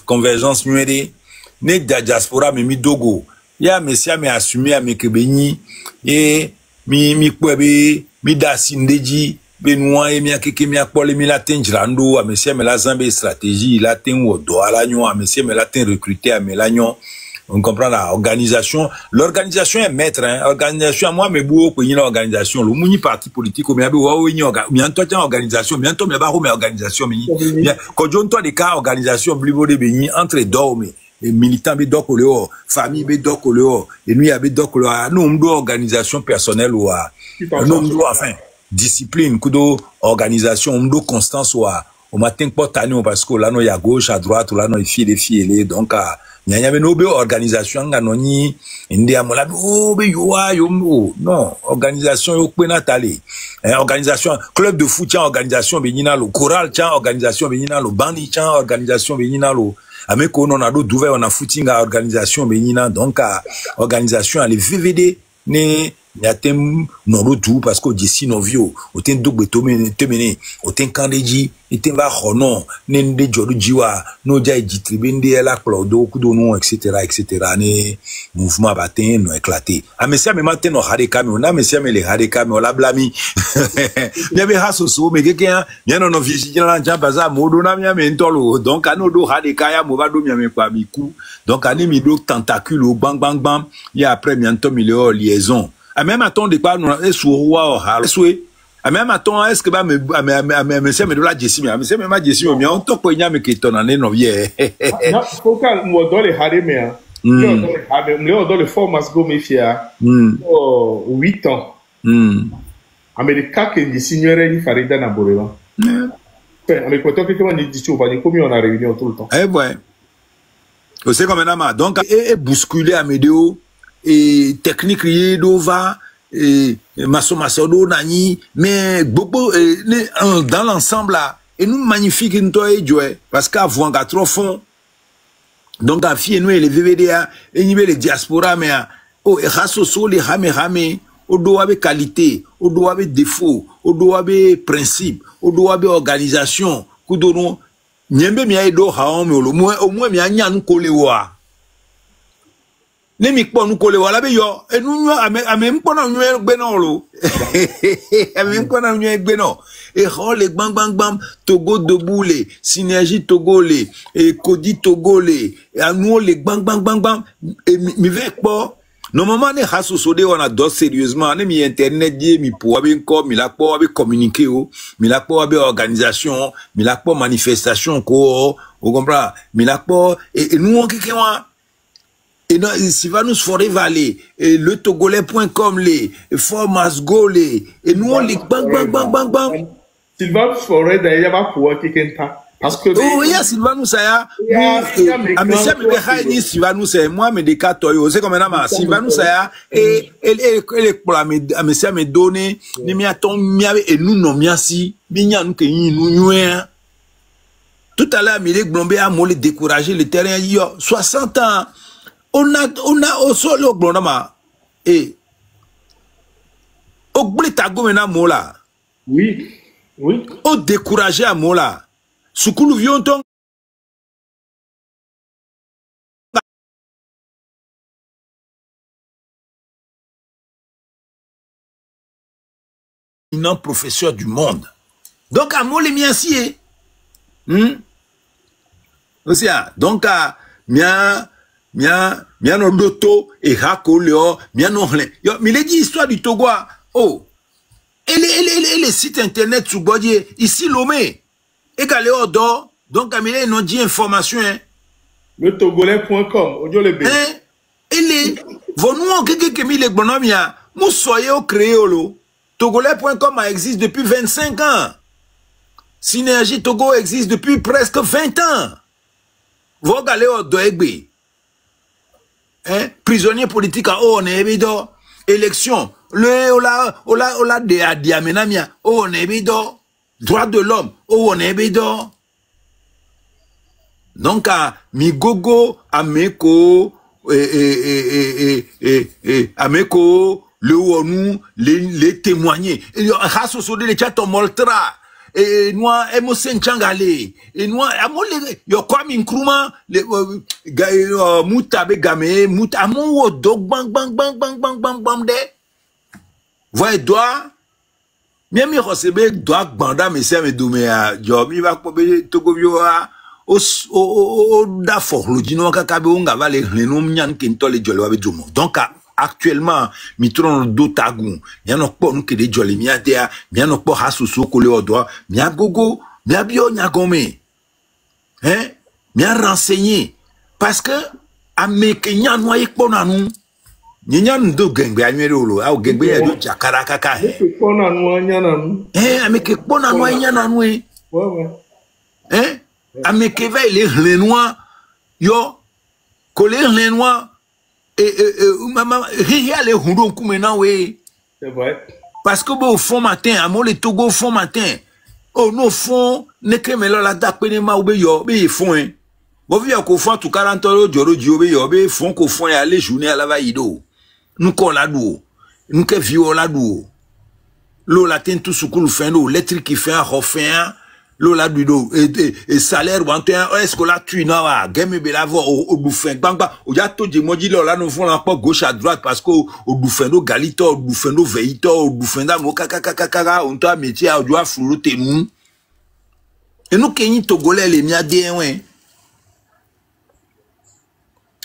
convergence numérique les diaspora mais mi dogo ya messia mais assumé à Mekebeni et mi kwebe mi dasindeji Benoît et mia keke mia pole mi latin jirando a monsieur me la zambe stratégie latin ou do ala nyon a monsieur me latin recruter a melanyon on comprend la organisation l'organisation est maître hein organisation moi me buo ko yin organisation lo muni parti politique o mi abi wa o yin mi anto tan organisation mi anto me ba ho me organisation mi ko jonto de ka organisation blibo de beni entre dorme les militants be dokoleo famille be dokoleo et lui abi dokoleo nous ndo organisation personnelle ou nous ndo enfin discipline, kudo organisation, mdo constance au matin pas tani parce que là non y a gauche à droite là non il filé donc y a no be organisation nganoni india mola oh be yo non organisation yo kwena tali organisation club de foot organisation benina lo choral organisation benina lo bandi organisation benina lo ameko non a do d'ouvert on a footing organisation benina donc organisation les VVD ne yatem non tout parce que d'ici nos vieux autant double temene autant kandeji etem va hono nende jodu jiwa no jai ditribende la clodo kudono etc ne mouvement batin no éclaté a messia me matin no hareka me na messia me le hareka me la blami bien be haso so me quelqu'un bien no visiter la nja baza modo na mia me ntolo donc anodo hareka ya mo ba do mia me kwa biku donc ani mi do tentacule bang bang bang ya après bientôt milieu liaison a même attend de quoi nous est sur roi souhait a même attend est-ce que ba monsieur me do la jessi mais monsieur me ma jessi mais on to ko nya me ke ton ane no vie non faut que mo do le hade me le do le formas go me fia 8 ans America que di signore di Farida na Borela avec quoi que on dit tu vas dire combien on a réunion tout le temps ouais c'est comme un donc et bousculer à Médéo et technique va et maso nani mais beaucoup dans l'ensemble là et nous magnifique parce qu'avant qu'à trop fond donc à fille nous les VVDA et les diaspora mais oh et rasoso les rame au doit avec qualité au doit avec défaut au doit avec principe au doit avec organisation kudono nyembe mi aido haon mais au moins mi anya nous coller wa les mikpo nous coller wa la be yo et nous amem ko na nous gbe na lo amem ko na nous gbe no et les bang bang bang Togo debout les synergie Togo et Kodi Togo les à nous les bang bang bang bang et mi vek po Normalement, les races sociaux, on a d'autres sérieusement. On a mis internet, mi pour avec quoi, mi la pour avec communiquer, mi la pour avec organisation, mi la pour manifestation, quoi, vous comprenez? Mi la pour, et nous, on quelqu'un, et non, Sylvanus Forêt Valley, et le Togolais.com, les, Formas Go, les, et nous, on les bang, bang, bang, bang, bang. Sylvanus Forêt, d'ailleurs, va pouvoir quelqu'un. Parce que oh, il y a Sylvanus, ça y a. Ah, mais si je me dis Sylvanus, moi, mais des cas, c'est comme un Sylvanus, ça y a. Et pour la monsieur me donner, ni mi attend, et nous, non, miasi, minya, nous, que nous, tout à l'heure, Milek Blombe a molé décourager le terrain, il y a 60 ans. On a, au sol, au blondama. Et, au blitago, mena mola. Oui, oui. Au décourager à mola. Soukulu Vionton. Un professeur du monde. Donc, à moi, les miens si. Donc, à mia no loto et hako leo, mia no hle. Yo, mais il dit histoire du Togo. Oh. Et les sites internet sous Bodier, ici, Lomé. Et qu'elle est dehors, donc Camille nous dit information. Hein. Le Togolais.com, audio le B. Hein? Et les, vous nous qui mis les bonhommes, nous soyez au créole. Togolais.com existe depuis 25 ans. Synergie Togo existe depuis presque 20 ans. Vous allez au Doegbe. Hein? Prisonnier politique à on est évident. Élection. Le ola de Adiamenamia, on est évident. Droit de l'homme, oh on est bédor. Donc à Migogo, Ameko, Ameko, le ONU, les témoigner. Et race sur les chats moltra. Et moi, Emosen Changale. Et moi, amol yo quoi minkruma, les mutabe game, amon dog bang bang bang bang bang bang bang de. Voyez doigt. Bien mi recebe doit banda mais c'est me domea job mi va pobe Togo vioa o da for lo dino kaka be onga va le no nyan kento le jole wa be jomo donc actuellement mi tron do tagu mi no po nu ke de jole mi atea mi no po hasusu ko le odo mi agogo mi abio nyagome hein mi a renseigné parce que a me ke nyan wa ikpo na nu Nyan do gengbe anywere olo au gengbe ya do jakara kaka pona no nyana nu ameke pona no nyana nu ameke va les renois yo coller renois maman ria les hundo kumena we c'est vrai parce que au fond matin amo le Togo au fond matin oh no fond ne kemelo la da pene ma obe yo be fond hein bo vi ko fond tout 40 euros joro jiobe yo be fond ko fond ya les journée à la vaido nous qu'on la dou, nous que viol la dou. L'eau la tient tout sous le fin d'eau, l'électrique qui fait un refin, l'eau la dou, et salaire, est-ce que là tu n'as pas, game be la voix au bouffin, bang bang, au yato de modi là, nous font la porte gauche à droite parce qu'au bouffin d'eau galito, au bouffin d'eau veito, au bouffin d'eau kaka, on t'a métier, on doit flouter nous. Et nous, Kenny Togolais, les miadés, ouais.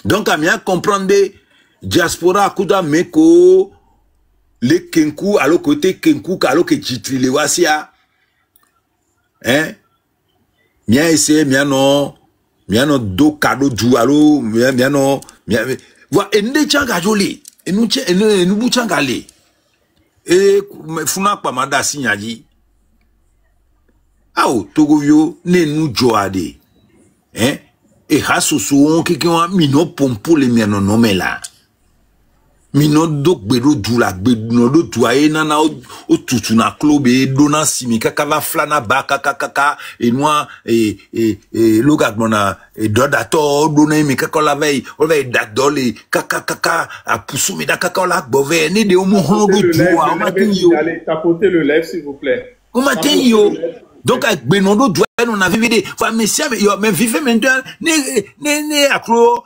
Donc, à bien comprendre, diaspora kuda meko le kenku à l'autre côté kenku à l'autre jitri le wasia hein mia essayer mia no do cadeau du alo mia no voilà ende changa joli et nous buchanga le et funa pa manda sinyaji au Togovio ne nous joade hein et hasoso qui ont mino pompo le mia no nomela mino do gbedo du la gbedo do tuaye nana o tutu na klobe dona simi kaka va flana ba kaka et moi et loga mona et dodato dona mi kaka la veille o veille dadole kaka a poussou mi da kaka la bové ni de o mo do tuwa o matin yo allez tapoter le lèvre s'il vous plaît o matin yo donc avec benodo doit on a vivé des enfin monsieur yo même vivre maintenant ne aklo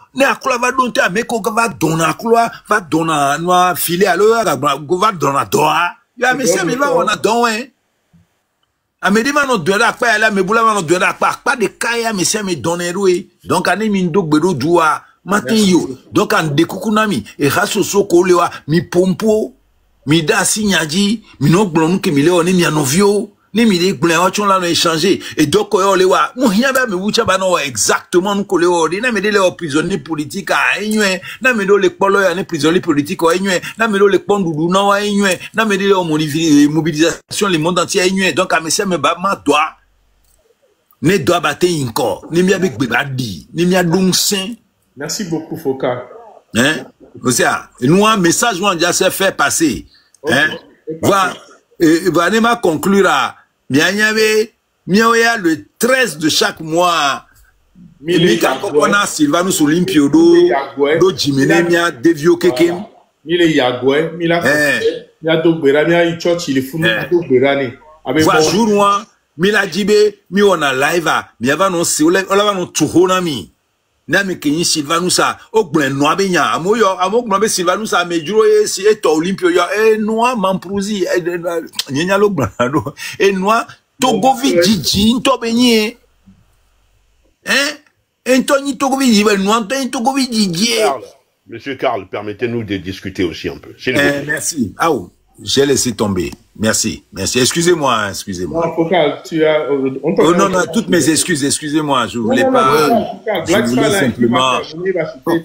va donter mais ko va donner aklo va donner noa filer alors va donner doa yo monsieur mais va on a don hein a me demande on doit pas là mais boula on doit pas de kaya monsieur me donner oui donc ani min do gbedo doa matin yo. Donc en découcounami, et rasoso kolewa, mi pompo, mi da signadi, mi no blonu ke mi le one mi anovio, ni mi de blé wa chon la no échanger. Et donc yo le wa, mo hiaba me wucha ba no exactement nous kole o, na me de le prisonnier politique a enwe, na me do le polo ya ne prisonnier politique o enwe, na me do le pondudu na wa enwe, na me de le mobilisation le monde entier enwe. Donc a monsieur me ba ma doit ne doit battre encore, ni mi avec bebadi, ni mi adungsen. Merci beaucoup, Foka. Hein? Nous, un message, on déjà s'est fait passer. Hein? Voilà. Va conclure à le 13 de chaque mois. On a Sylvanus Olympio do Jimene, mia Devio Kekem. Mile Yagwe, Mila Mia Dogbera, Mia Church, il est fou, Dogbera. Voilà, jour, moi, Mila Djibe, mi on a live, miava non si, on l'a non tuhonami. Nami kenyi Sylvanousa ogben noa benya amoyo amogben be Sylvanousa mejuro si eto Olympio yo noa mampruzi nyenya logben do noa togovi jiji nto benyi Anthony togovi jiji noa togovi jiji. Monsieur Karl, permettez-nous de discuter aussi un peu. Merci. Ah oh, j'ai laissé tomber. Merci, merci. Excusez-moi, excusez-moi. Non, Focal, tu as... oh non, non, toutes mes excuses, excusez-moi. Je voulais pas... Je voulais simplement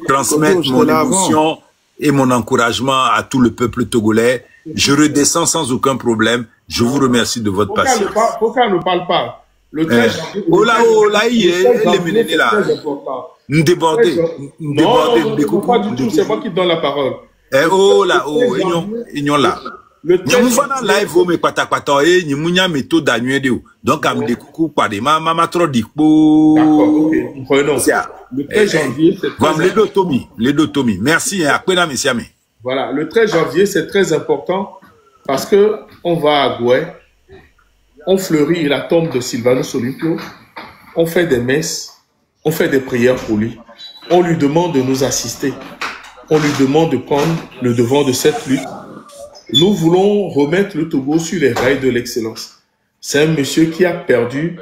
transmettre mon émotion et mon encouragement à tout le peuple togolais. Je redescends sans aucun problème. Je vous remercie de votre patience. Focal ne parle pas. Le 13 janvier... Oh là, il est les là. Nous débordez. Non, pas du tout, c'est moi qui donne la parole. Oh là, oh, ils là. Donc, le 13 janvier, c'est merci. Voilà, le 13 janvier, c'est très important parce que on va à Goué, on fleurit la tombe de Sylvanus Olympio, on fait des messes, on fait des prières pour lui, on lui demande de nous assister, on lui demande de prendre le devant de cette lutte. Nous voulons remettre le Togo sur les rails de l'excellence. C'est un monsieur qui a perdu,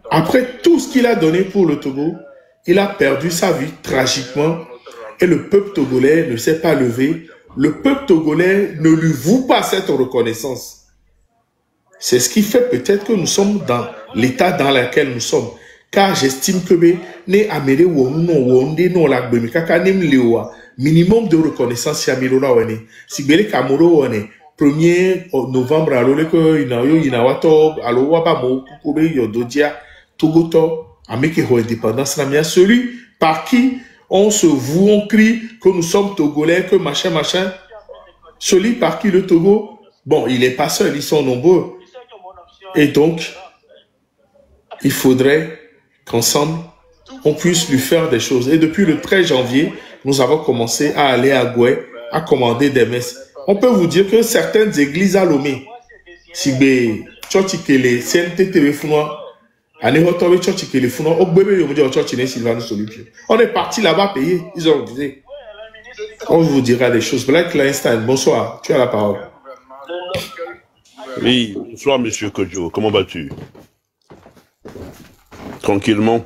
après tout ce qu'il a donné pour le Togo, il a perdu sa vie tragiquement et le peuple togolais ne s'est pas levé. Le peuple togolais ne lui voue pas cette reconnaissance. C'est ce qui fait peut-être que nous sommes dans l'état dans lequel nous sommes. Car j'estime que minimum de reconnaissance si Amirola wane. Si Bele Kamoro wane. 1er novembre, alors que Inawato, alors Wabamo, Kukube, Yododia, Togoto, Ameke ho indépendance, Namia, celui par qui on se voue, on crie que nous sommes Togolais, que machin, machin. Celui par qui le Togo, bon, il est pas seul, ils sont nombreux. Et donc, il faudrait qu'ensemble, on puisse lui faire des choses. Et depuis le 13 janvier, nous avons commencé à aller à Goué, à commander des messes. On peut vous dire que certaines églises à Lomé, si les Tchotikele, CNT Founois, on est parti là-bas payer, ils ont dit. On vous dira des choses. Black Einstein, bonsoir, tu as la parole. Oui, bonsoir Monsieur Kodjo, comment vas-tu? Tranquillement.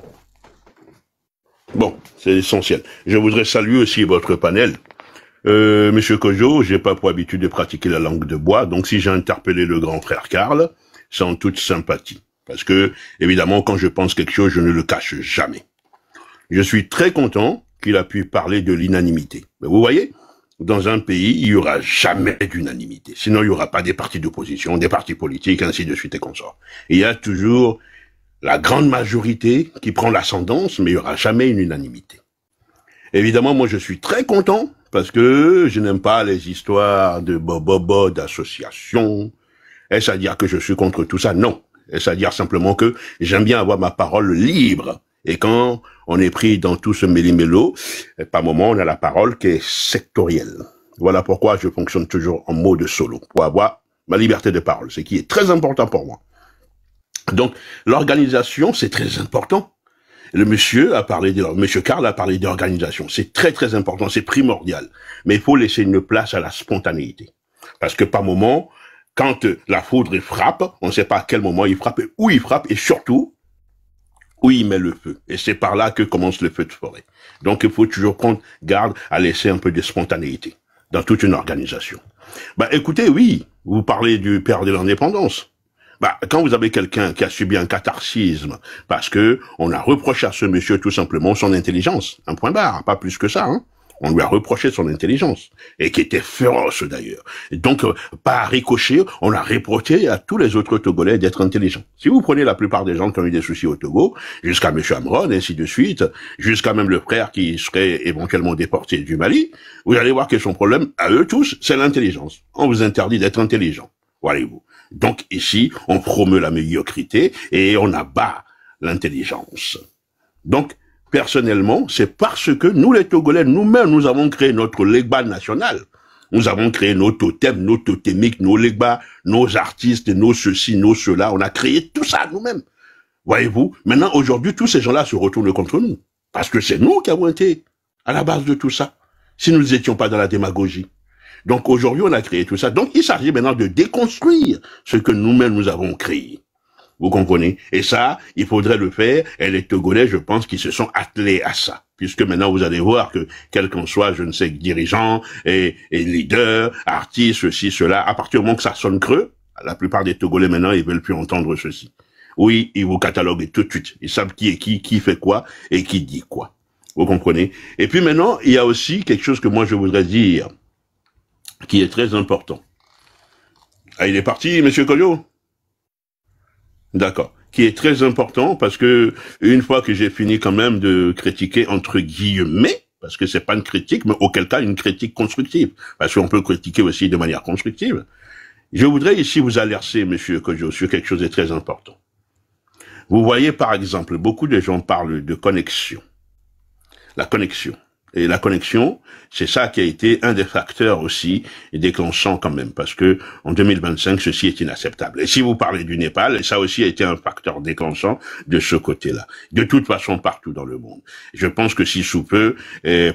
Bon, c'est essentiel. Je voudrais saluer aussi votre panel. Monsieur Kodjo, j'ai pas pour habitude de pratiquer la langue de bois, donc si j'ai interpellé le grand frère Karl, c'est en toute sympathie. Parce que, évidemment, quand je pense quelque chose, je ne le cache jamais. Je suis très content qu'il a pu parler de l'unanimité. Mais vous voyez, dans un pays, il n'y aura jamais d'unanimité. Sinon, il n'y aura pas des partis d'opposition, des partis politiques, ainsi de suite et consorts. Il y a toujours la grande majorité qui prend l'ascendance, mais il n'y aura jamais une unanimité. Évidemment, moi, je suis très content parce que je n'aime pas les histoires de bobobo, d'associations. Est-ce à dire que je suis contre tout ça? Non. Est-ce à dire simplement que j'aime bien avoir ma parole libre. Et quand on est pris dans tout ce méli-mélo, par moment, on a la parole qui est sectorielle. Voilà pourquoi je fonctionne toujours en mode solo, pour avoir ma liberté de parole, ce qui est très important pour moi. Donc, l'organisation, c'est très important. Le monsieur a parlé monsieur Karl a parlé d'organisation. C'est très, très important. C'est primordial. Mais il faut laisser une place à la spontanéité. Parce que par moment, quand la foudre frappe, on ne sait pas à quel moment il frappe, où il frappe, et surtout, où il met le feu. Et c'est par là que commence le feu de forêt. Donc, il faut toujours prendre garde à laisser un peu de spontanéité dans toute une organisation. Bah, écoutez, oui, vous parlez du père de l'indépendance. Bah, quand vous avez quelqu'un qui a subi un catharsisme parce que on a reproché à ce monsieur tout simplement son intelligence, un point barre, pas plus que ça, hein. On lui a reproché son intelligence, et qui était féroce d'ailleurs. Et donc, par ricochet, on a reproché à tous les autres Togolais d'être intelligents. Si vous prenez la plupart des gens qui ont eu des soucis au Togo, jusqu'à M. Amron, et ainsi de suite, jusqu'à même le frère qui serait éventuellement déporté du Mali, vous allez voir que son problème, à eux tous, c'est l'intelligence. On vous interdit d'être intelligent, voyez-vous. Donc ici, on promeut la médiocrité et on abat l'intelligence. Donc, personnellement, c'est parce que nous, les Togolais, nous-mêmes, nous avons créé notre legba national. Nous avons créé nos totems, nos totémiques, nos legbas, nos artistes, nos ceci, nos cela. On a créé tout ça nous-mêmes. Voyez-vous, maintenant, aujourd'hui, tous ces gens-là se retournent contre nous. Parce que c'est nous qui avons été à la base de tout ça. Si nous n'étions pas dans la démagogie. Donc aujourd'hui, on a créé tout ça. Donc il s'agit maintenant de déconstruire ce que nous-mêmes nous avons créé. Vous comprenez? Et ça, il faudrait le faire. Et les Togolais, je pense qu'ils se sont attelés à ça. Puisque maintenant, vous allez voir que, quel qu'en soit, je ne sais, dirigeant et leader, artiste, ceci, cela, à partir du moment que ça sonne creux, la plupart des Togolais maintenant, ils veulent plus entendre ceci. Oui, ils vous cataloguent tout de suite. Ils savent qui est qui fait quoi et qui dit quoi. Vous comprenez? Et puis maintenant, il y a aussi quelque chose que moi je voudrais dire, qui est très important. Ah, il est parti, Monsieur Koyo? D'accord. Qui est très important parce que une fois que j'ai fini quand même de critiquer entre guillemets, parce que c'est pas une critique, mais auquel cas une critique constructive, parce qu'on peut critiquer aussi de manière constructive, je voudrais ici vous alerter, Monsieur Kojo, sur quelque chose de très important. Vous voyez par exemple, beaucoup de gens parlent de connexion. La connexion. Et la connexion, c'est ça qui a été un des facteurs aussi déclenchants quand même, parce que en 2025, ceci est inacceptable. Et si vous parlez du Népal, ça aussi a été un facteur déclenchant de ce côté-là. De toute façon, partout dans le monde. Je pense que si sous peu,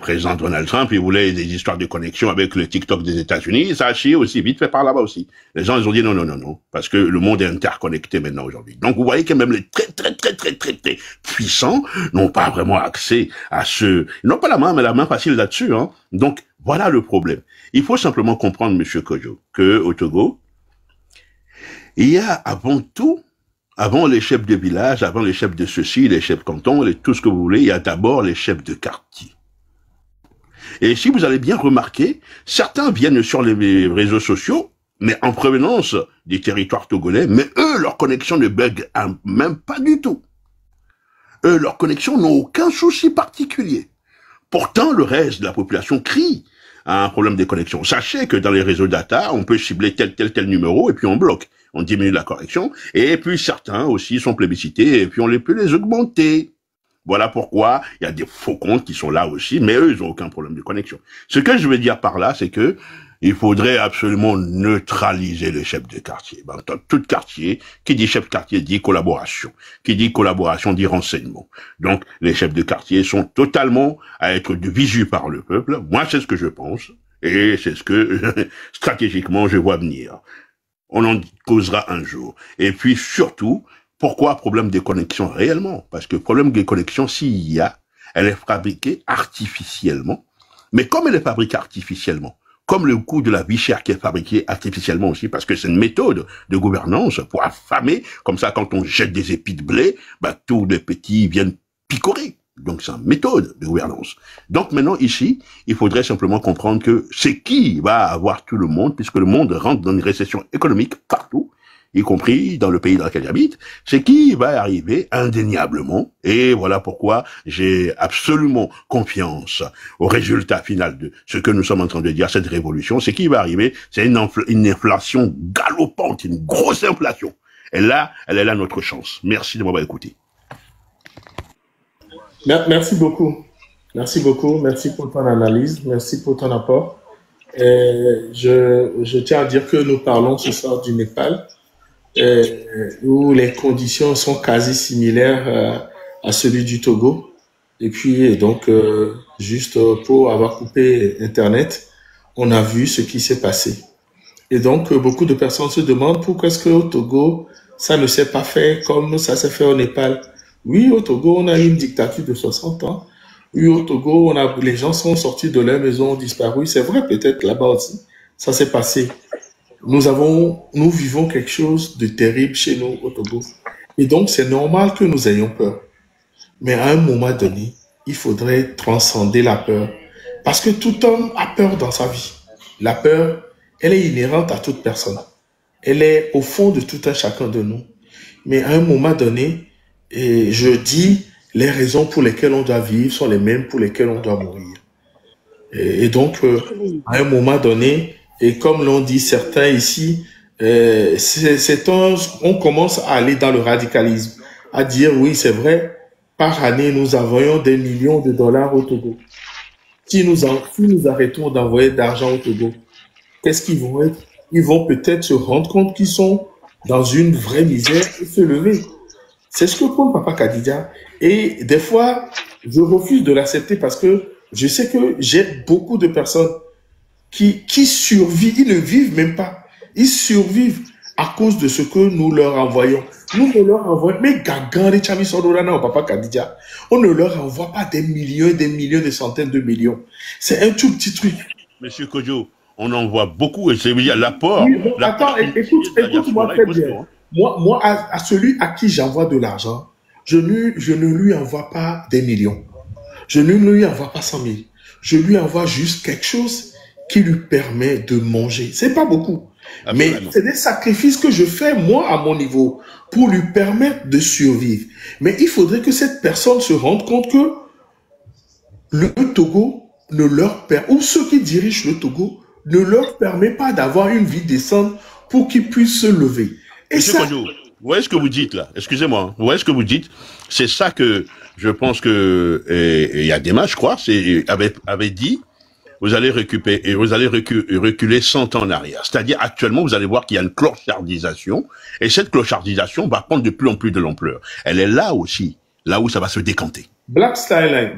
président Donald Trump, il voulait des histoires de connexion avec le TikTok des États-Unis, ça a chié aussi vite fait par là-bas aussi. Les gens, ils ont dit non, non, non, non, parce que le monde est interconnecté maintenant aujourd'hui. Donc vous voyez que même les très puissants n'ont pas vraiment accès à ce, ils n'ont pas la main, mais la main facile là-dessus, hein. Donc, voilà le problème. Il faut simplement comprendre, Monsieur Kojo, que au Togo, il y a avant tout, avant les chefs de village, avant les chefs de ceci, les chefs de canton, tout ce que vous voulez, il y a d'abord les chefs de quartier. Et si vous allez bien remarquer, certains viennent sur les réseaux sociaux, mais en provenance des territoires togolais, mais eux, leur connexion ne bug même pas du tout. Eux, leur connexion n'a aucun souci particulier. Pourtant, le reste de la population crie à un problème de connexion. Sachez que dans les réseaux data, on peut cibler tel numéro et puis on bloque. On diminue la correction. Et puis certains aussi sont plébiscités et puis on peut les augmenter. Voilà pourquoi il y a des faux comptes qui sont là aussi, mais eux, ils n'ont aucun problème de connexion. Ce que je veux dire par là, c'est que il faudrait absolument neutraliser les chefs de quartier. Dans tout quartier, qui dit chef de quartier dit collaboration. Qui dit collaboration dit renseignement. Donc, les chefs de quartier sont totalement à être visus par le peuple. Moi, c'est ce que je pense. Et c'est ce que, stratégiquement, je vois venir. On en causera un jour. Et puis, surtout, pourquoi problème de connexion réellement? Parce que problème de connexion, s'il y a, elle est fabriquée artificiellement. Mais comme elle est fabriquée artificiellement, comme le coût de la vie chère qui est fabriqué artificiellement aussi, parce que c'est une méthode de gouvernance pour affamer, comme ça, quand on jette des épis de blé, bah, tous les petits viennent picorer. Donc, c'est une méthode de gouvernance. Donc, maintenant, ici, il faudrait simplement comprendre que c'est qui va avoir tout le monde, puisque le monde rentre dans une récession économique partout, y compris dans le pays dans lequel j'habite, c'est qui va arriver indéniablement. Et voilà pourquoi j'ai absolument confiance au résultat final de ce que nous sommes en train de dire, cette révolution. C'est qui va arriver, c'est une inflation galopante, une grosse inflation. Et là, elle est là notre chance. Merci de m'avoir écouté. Merci beaucoup. Merci beaucoup. Merci pour ton analyse. Merci pour ton apport. Je tiens à dire que nous parlons ce soir du Népal, où les conditions sont quasi similaires à celui du Togo. Et puis, donc, juste pour avoir coupé Internet, on a vu ce qui s'est passé. Et donc, beaucoup de personnes se demandent pourquoi est-ce qu'au Togo, ça ne s'est pas fait comme ça s'est fait au Népal. Oui, au Togo, on a une dictature de 60 ans. Oui, au Togo, les gens sont sortis de leur maison, ont disparu. C'est vrai, peut-être là-bas aussi, ça s'est passé. Nous vivons quelque chose de terrible chez nous au Togo. Et donc, c'est normal que nous ayons peur. Mais à un moment donné, il faudrait transcender la peur. Parce que tout homme a peur dans sa vie. La peur, elle est inhérente à toute personne. Elle est au fond de tout un chacun de nous. Mais à un moment donné, et je dis, les raisons pour lesquelles on doit vivre sont les mêmes pour lesquelles on doit mourir. Et donc, à un moment donné, et comme l'ont dit certains ici, on commence à aller dans le radicalisme, à dire oui, c'est vrai, par année, nous envoyons des millions de dollars au Togo. Si nous arrêtons d'envoyer d'argent au Togo, qu'est-ce qu'ils vont être? Ils vont peut-être se rendre compte qu'ils sont dans une vraie misère et se lever. C'est ce que prône Papa Kadidja. Et des fois, je refuse de l'accepter parce que je sais que j'ai beaucoup de personnes qui survivent, ils ne vivent même pas. Ils survivent à cause de ce que nous leur envoyons. Nous ne leur envoyons, mais Gagan, les Chami Sodorana au Papa Kadidja, on ne leur envoie pas des millions, des centaines de millions. C'est un tout petit truc. Monsieur Kodjo, on en voit beaucoup et c'est l'apport. Oui, attends, écoute-moi très bien. Moi, à celui à qui j'envoie de l'argent, je ne lui envoie pas des millions. Je ne lui envoie pas 100 000. Je lui envoie juste quelque chose qui lui permet de manger. C'est pas beaucoup. Mais c'est des sacrifices que je fais, moi, à mon niveau, pour lui permettre de survivre. Mais il faudrait que cette personne se rende compte que le Togo ne leur permet, ou ceux qui dirigent le Togo, ne leur permet pas d'avoir une vie décente pour qu'ils puissent se lever. Et Monsieur Kodjo, vous voyez ce que vous dites là? Excusez-moi, vous voyez ce que vous dites? C'est ça que je pense que il y a des matchs, je crois, avait dit. Vous allez récupérer et vous allez reculer 100 ans en arrière. C'est-à-dire, actuellement, vous allez voir qu'il y a une clochardisation, et cette clochardisation va prendre de plus en plus de l'ampleur. Elle est là aussi, là où ça va se décanter. Black Starline,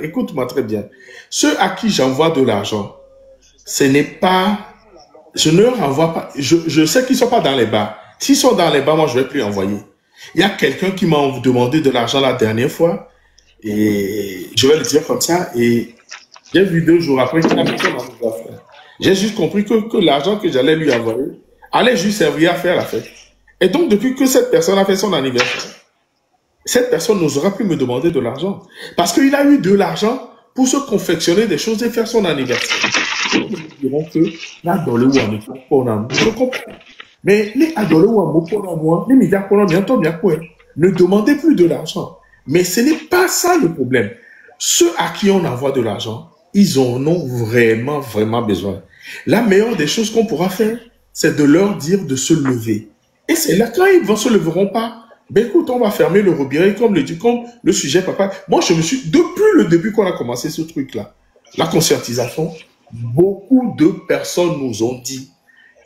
écoute-moi très bien. Ceux à qui j'envoie de l'argent, ce n'est pas, je ne leur envoie pas, je sais qu'ils ne sont pas dans les bars. S'ils sont dans les bars, moi, je ne vais plus envoyer. Il y a quelqu'un qui m'a demandé de l'argent la dernière fois, et je vais le dire comme ça, et j'ai vu 2 jours après qu'il a mis ça dans mes affaires. J'ai juste compris que l'argent que j'allais lui envoyer allait juste servir à faire la fête. Et donc, depuis que cette personne a fait son anniversaire, cette personne n'osera plus me demander de l'argent. Parce qu'il a eu de l'argent pour se confectionner des choses et faire son anniversaire. Ils diront que là, dans le Ouam, je comprends. Mais les adolés Ouam, les médias, ne demandez plus de l'argent. Mais ce n'est pas ça le problème. Ceux à qui on envoie de l'argent, ils en ont vraiment, vraiment besoin. La meilleure des choses qu'on pourra faire, c'est de leur dire de se lever. Et c'est là, quand ils ne se leveront pas, ben écoute, on va fermer le robinet, comme le sujet papa. Moi, depuis le début qu'on a commencé ce truc-là, la conscientisation, beaucoup de personnes nous ont dit,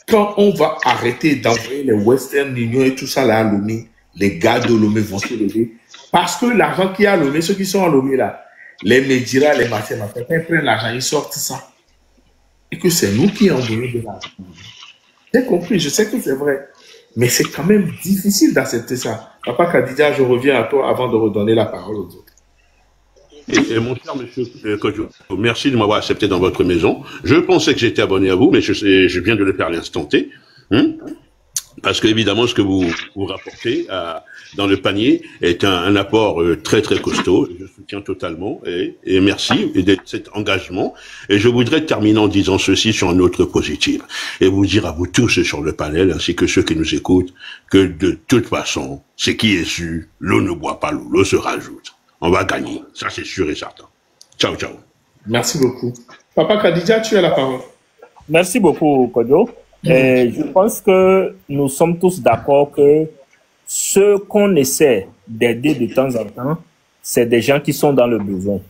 quand on va arrêter d'envoyer les Western Union et tout ça là à Lomé, les gars de Lomé vont se lever. Parce que l'argent qui est à Lomé, ceux qui sont à Lomé là, les médias, les matières, quand ils prennent l'argent, ils sortent ça. Et que c'est nous qui envoyons de l'argent. J'ai compris, je sais que c'est vrai. Mais c'est quand même difficile d'accepter ça. Papa Kadidja, je reviens à toi avant de redonner la parole aux autres. Et mon cher monsieur Kodjo, merci de m'avoir accepté dans votre maison. Je pensais que j'étais abonné à vous, mais je viens de le faire à l'instant T. Parce que évidemment, ce que vous rapportez dans le panier est un apport très très costaud. Je soutiens totalement et merci de cet engagement. Et je voudrais terminer en disant ceci sur un autre positif et vous dire à vous tous sur le panel ainsi que ceux qui nous écoutent que de toute façon, ce qui est sûr, l'eau ne boit pas l'eau, l'eau se rajoute. On va gagner, ça c'est sûr et certain. Ciao, ciao. Merci beaucoup. Papa Kadidja, tu as la parole. Merci beaucoup, Kodjo. Je pense que nous sommes tous d'accord que ceux qu'on essaie d'aider de temps en temps, c'est des gens qui sont dans le besoin.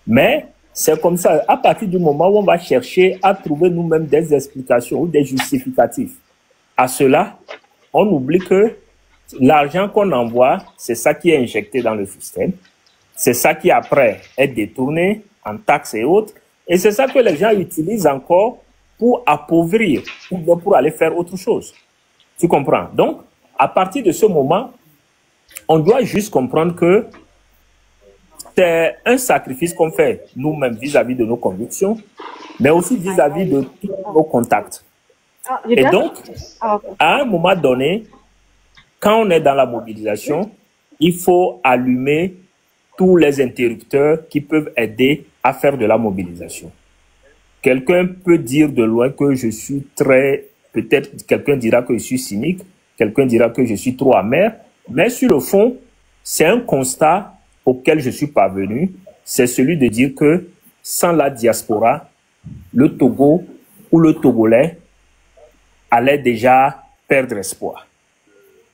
Mais c'est comme ça, à partir du moment où on va chercher à trouver nous-mêmes des explications ou des justificatifs à cela, on oublie que l'argent qu'on envoie, c'est ça qui est injecté dans le système. C'est ça qui après est détourné en taxes et autres. Et c'est ça que les gens utilisent encore pour appauvrir ou pour aller faire autre chose. Tu comprends? Donc, à partir de ce moment, On doit juste comprendre que c'est un sacrifice qu'on fait nous-mêmes vis-à-vis de nos convictions, mais aussi vis-à-vis de tous nos contacts. Et donc, à un moment donné, quand on est dans la mobilisation, il faut allumer tous les interrupteurs qui peuvent aider à faire de la mobilisation. Quelqu'un peut dire de loin que je suis peut-être quelqu'un dira que je suis cynique, quelqu'un dira que je suis trop amer, mais sur le fond, c'est un constat auquel je suis parvenu, c'est celui de dire que sans la diaspora, le Togo ou le Togolais allait déjà perdre espoir.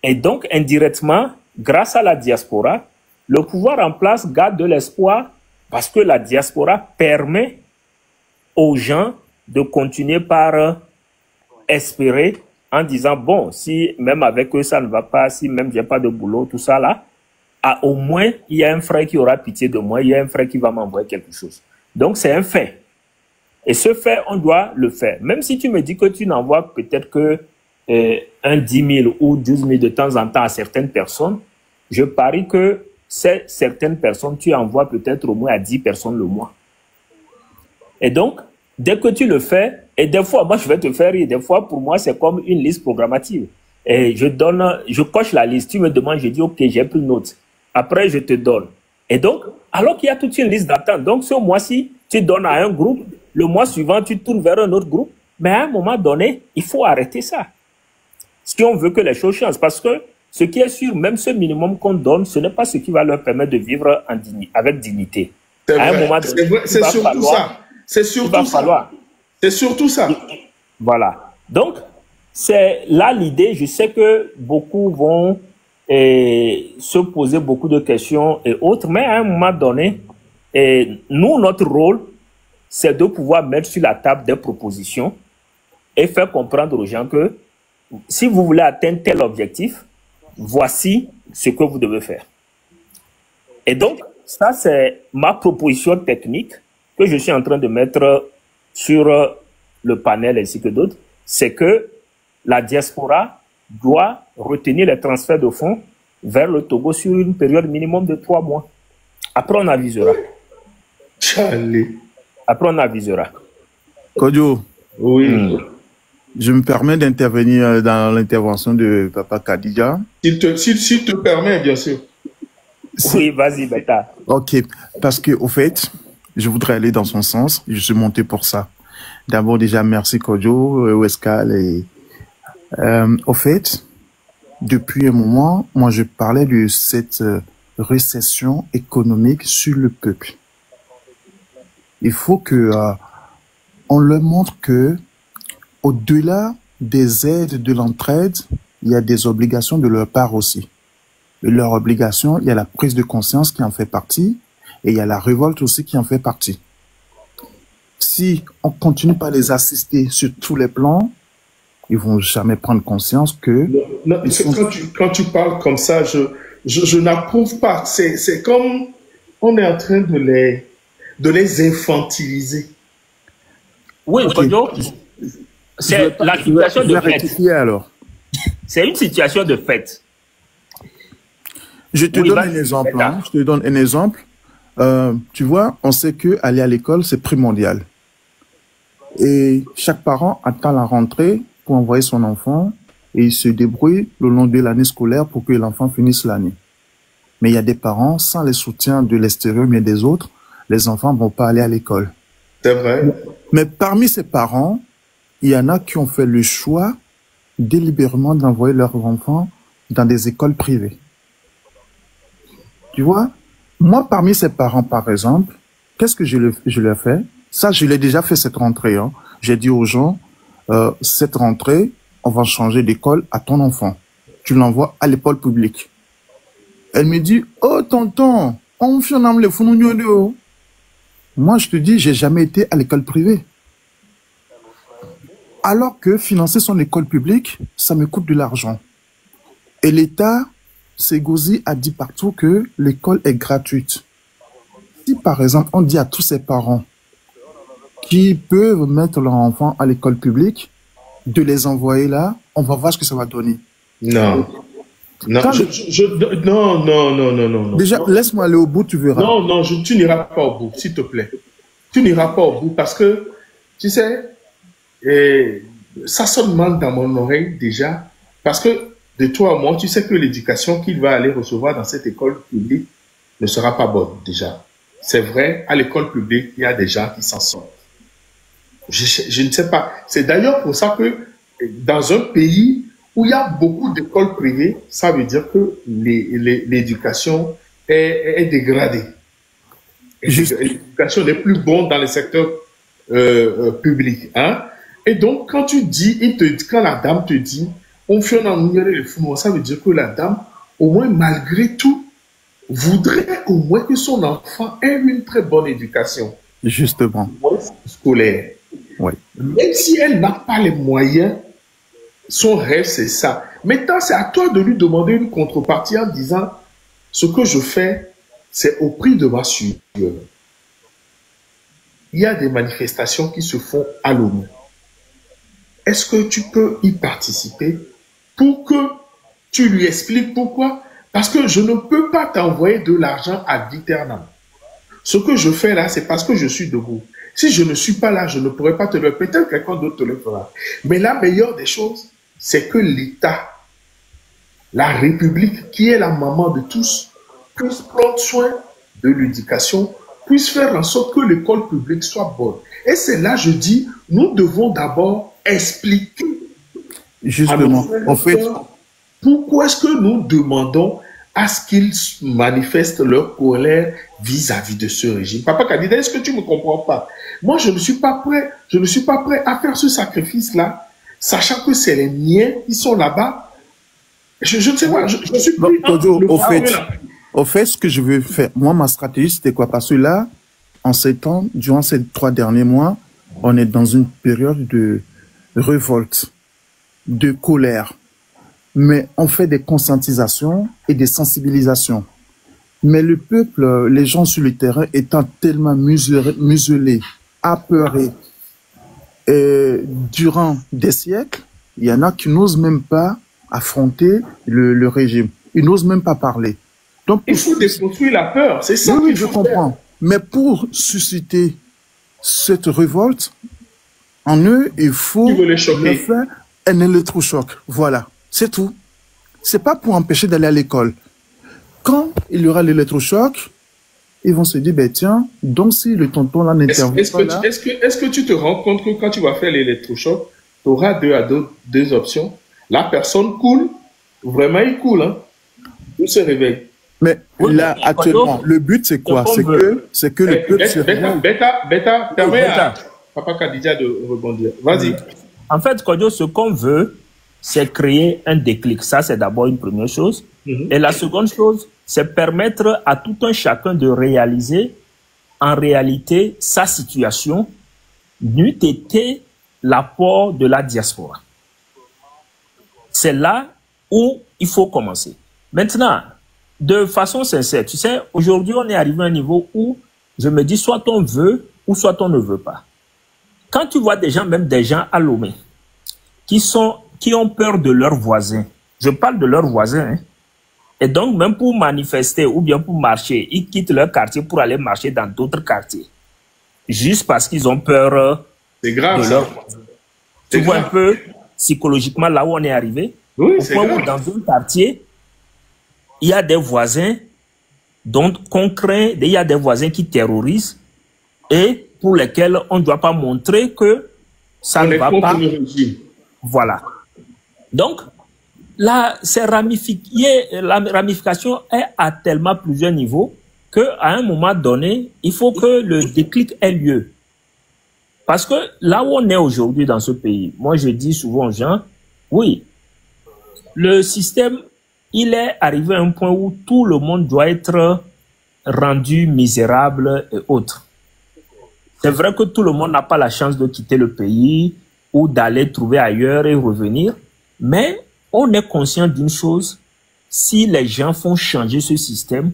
Et donc, indirectement, grâce à la diaspora, le pouvoir en place garde de l'espoir parce que la diaspora permet aux gens de continuer par espérer en disant, bon, si même avec eux ça ne va pas, si même j'ai pas de boulot, tout ça là, au moins il y a un frère qui aura pitié de moi, il y a un frère qui va m'envoyer quelque chose. Donc c'est un fait. Et ce fait, on doit le faire. Même si tu me dis que tu n'envoies peut-être que un 10 000 ou 12 000 de temps en temps à certaines personnes, je parie que ces certaines personnes, tu envoies peut-être au moins à 10 personnes le mois. Et donc, dès que tu le fais, et des fois, moi je vais te faire rire, des fois pour moi c'est comme une liste programmative. Et je coche la liste, tu me demandes, je dis ok, j'ai pris note. Après je te donne. Et donc, alors qu'il y a toute une liste d'attente, donc ce mois-ci, tu donnes à un groupe, le mois suivant, tu tournes vers un autre groupe, mais à un moment donné, il faut arrêter ça. Si on veut que les choses changent, parce que ce qui est sûr, même ce minimum qu'on donne, ce n'est pas ce qui va leur permettre de vivre avec dignité. À un moment donné, c'est surtout ça. C'est surtout ça. C'est surtout ça. Voilà. Donc, c'est là l'idée. Je sais que beaucoup vont se poser beaucoup de questions et autres, mais à un moment donné, nous, notre rôle, c'est de pouvoir mettre sur la table des propositions et faire comprendre aux gens que si vous voulez atteindre tel objectif, voici ce que vous devez faire. Et donc, ça, c'est ma proposition technique que je suis en train de mettre sur le panel ainsi que d'autres, c'est que la diaspora doit retenir les transferts de fonds vers le Togo sur une période minimum de 3 mois. Après, on avisera. Après, on avisera. Kodjo. Oui. Je me permets d'intervenir dans l'intervention de Papa Kadija. S'il te permet, bien sûr. Oui, vas-y, Beta. Ok, parce que au fait, je voudrais aller dans son sens. Je suis monté pour ça. D'abord, déjà, merci Kodjo, Wescal. Au fait, depuis un moment, moi, je parlais de cette récession économique sur le peuple. Il faut que on leur montre que au-delà des aides, de l'entraide, il y a des obligations de leur part aussi. Et leur obligation, il y a la prise de conscience qui en fait partie, et il y a la révolte aussi qui en fait partie. Si on continue pas à les assister sur tous les plans, ils vont jamais prendre conscience que... Non, quand tu parles comme ça, je n'approuve pas. C'est comme on est en train de les infantiliser. Oui, okay. C'est la situation de fait. Alors. C'est une situation de fait. Je te donne un exemple. Hein. Je te donne un exemple. Tu vois, on sait que aller à l'école, c'est primordial. Et chaque parent attend la rentrée pour envoyer son enfant et il se débrouille le long de l'année scolaire pour que l'enfant finisse l'année. Mais il y a des parents, sans les soutiens de l'extérieur mais des autres, les enfants ne vont pas aller à l'école. C'est vrai. Mais parmi ces parents, il y en a qui ont fait le choix délibérément d'envoyer leurs enfants dans des écoles privées. Tu vois, moi, parmi ces parents, par exemple, qu'est-ce que je leur fais? Ça, je l'ai déjà fait cette rentrée. Hein. J'ai dit aux gens, cette rentrée, on va changer d'école à ton enfant. Tu l'envoies à l'école publique. Elle me dit, oh tonton, on fait un le founou. Moi, je te dis, j'ai jamais été à l'école privée. Alors que financer son école publique, ça me coûte de l'argent. Et l'État, Ségouzi a dit partout que l'école est gratuite. Si par exemple, on dit à tous ses parents qui peuvent mettre leur enfant à l'école publique, de les envoyer là, on va voir ce que ça va donner. Non. Non, non. Déjà, laisse-moi aller au bout, tu verras. Non, tu n'iras pas au bout, s'il te plaît. Tu n'iras pas au bout parce que, tu sais, ça sonne mal dans mon oreille déjà, parce que de toi à moi, tu sais que l'éducation qu'il va aller recevoir dans cette école publique ne sera pas bonne déjà. C'est vrai, à l'école publique, il y a des gens qui s'en sortent. Je ne sais pas. C'est d'ailleurs pour ça que dans un pays où il y a beaucoup d'écoles privées, ça veut dire que l'éducation est dégradée. L'éducation n'est plus bonne dans le secteur public. Hein? Et donc, quand tu dis, quand la dame te dit, on fait en ignorer le fou, ça veut dire que la dame, au moins malgré tout, voudrait au moins que son enfant ait une très bonne éducation. Justement. Scolaire. Oui. Même si elle n'a pas les moyens, son rêve, c'est ça. Maintenant, c'est à toi de lui demander une contrepartie en disant, ce que je fais, c'est au prix de ma sueur. Il y a des manifestations qui se font à l'ONU. Est-ce que tu peux y participer pour que tu lui expliques pourquoi? Parce que je ne peux pas t'envoyer de l'argent ad vitam. Ce que je fais là, c'est parce que je suis debout. Si je ne suis pas là, je ne pourrais pas te le faire. Peut-être quelqu'un d'autre te le fera. Mais la meilleure des choses, c'est que l'État, la République, qui est la maman de tous, puisse prendre soin de l'éducation, puisse faire en sorte que l'école publique soit bonne. Et c'est là, je dis, nous devons d'abord expliquer. Justement, en fait, pourquoi est-ce que nous demandons à ce qu'ils manifestent leur colère vis-à-vis de ce régime. Papa Kadida, est-ce que tu ne me comprends pas? Moi, je ne suis pas prêt à faire ce sacrifice-là, sachant que c'est les miens qui sont là-bas. Je ne sais pas, je suis plus... Au fait, ce que je veux faire, moi, ma stratégie, c'était quoi? Parce que là, en ces temps, durant ces 3 derniers mois, on est dans une période de révolte, de colère. Mais on fait des conscientisations et des sensibilisations. Mais le peuple, les gens sur le terrain étant tellement muselés, apeurés, durant des siècles, il y en a qui n'osent même pas affronter le régime. Ils n'osent même pas parler. Donc, il faut déconstruire la peur, c'est ça. Oui, je comprends. Mais pour susciter cette révolte, en eux, il faut faire un électrochoc. Voilà. C'est tout. C'est pas pour empêcher d'aller à l'école. Quand il y aura l'électrochoc, ils vont se dire, ben tiens, donc si le tonton là n'intervient pas là... Est-ce que tu te rends compte que quand tu vas faire l'électrochoc, tu auras deux options. La personne coule, vraiment il coule, hein. Il se réveille. Mais là, actuellement, le but c'est quoi? C'est que le peuple se réveille. Beta, permets à Papa Kadija de rebondir. Vas-y. En fait, Kojo, ce qu'on veut, c'est créer un déclic. Ça, c'est d'abord une première chose. Et la seconde chose, c'est permettre à tout un chacun de réaliser en réalité sa situation n'eût été l'apport de la diaspora. C'est là où il faut commencer. Maintenant, de façon sincère, tu sais, aujourd'hui, on est arrivé à un niveau où je me dis soit on veut ou soit on ne veut pas. Quand tu vois des gens, même des gens à Lomé, qui ont peur de leurs voisins, je parle de leurs voisins, hein, et donc même pour manifester ou bien pour marcher, ils quittent leur quartier pour aller marcher dans d'autres quartiers, juste parce qu'ils ont peur de leurs voisins. Tu vois un peu psychologiquement là où on est arrivé? Oui, au point où dans un quartier, il y a des voisins dont on craint, il y a des voisins qui terrorisent et pour lesquels on ne doit pas montrer que ça ne va pas. Voilà. Donc, là, la ramification est à tellement plusieurs niveaux qu'à un moment donné, il faut que le déclic ait lieu. Parce que là où on est aujourd'hui dans ce pays, moi je dis souvent aux gens, oui, le système, il est arrivé à un point où tout le monde doit être rendu misérable et autres. C'est vrai que tout le monde n'a pas la chance de quitter le pays ou d'aller trouver ailleurs et revenir, mais on est conscient d'une chose, si les gens font changer ce système,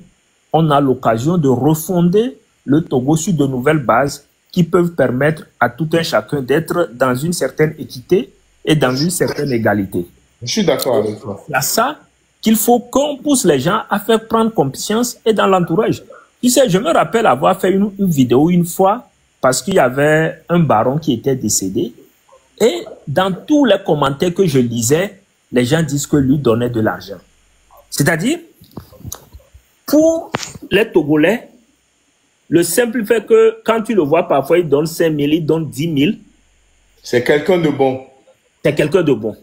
on a l'occasion de refonder le Togo sur de nouvelles bases qui peuvent permettre à tout un chacun d'être dans une certaine équité et dans une certaine égalité. Je suis d'accord avec toi. À ça, qu'il faut qu'on pousse les gens à faire prendre conscience et dans l'entourage. Tu sais, je me rappelle avoir fait une vidéo une fois parce qu'il y avait un baron qui était décédé et dans tous les commentaires que je lisais, les gens disent que lui donnait de l'argent. C'est-à-dire, pour les Togolais, le simple fait que quand tu le vois parfois, il donne 5 000, il donne 10 000. C'est quelqu'un de bon. C'est quelqu'un de bon.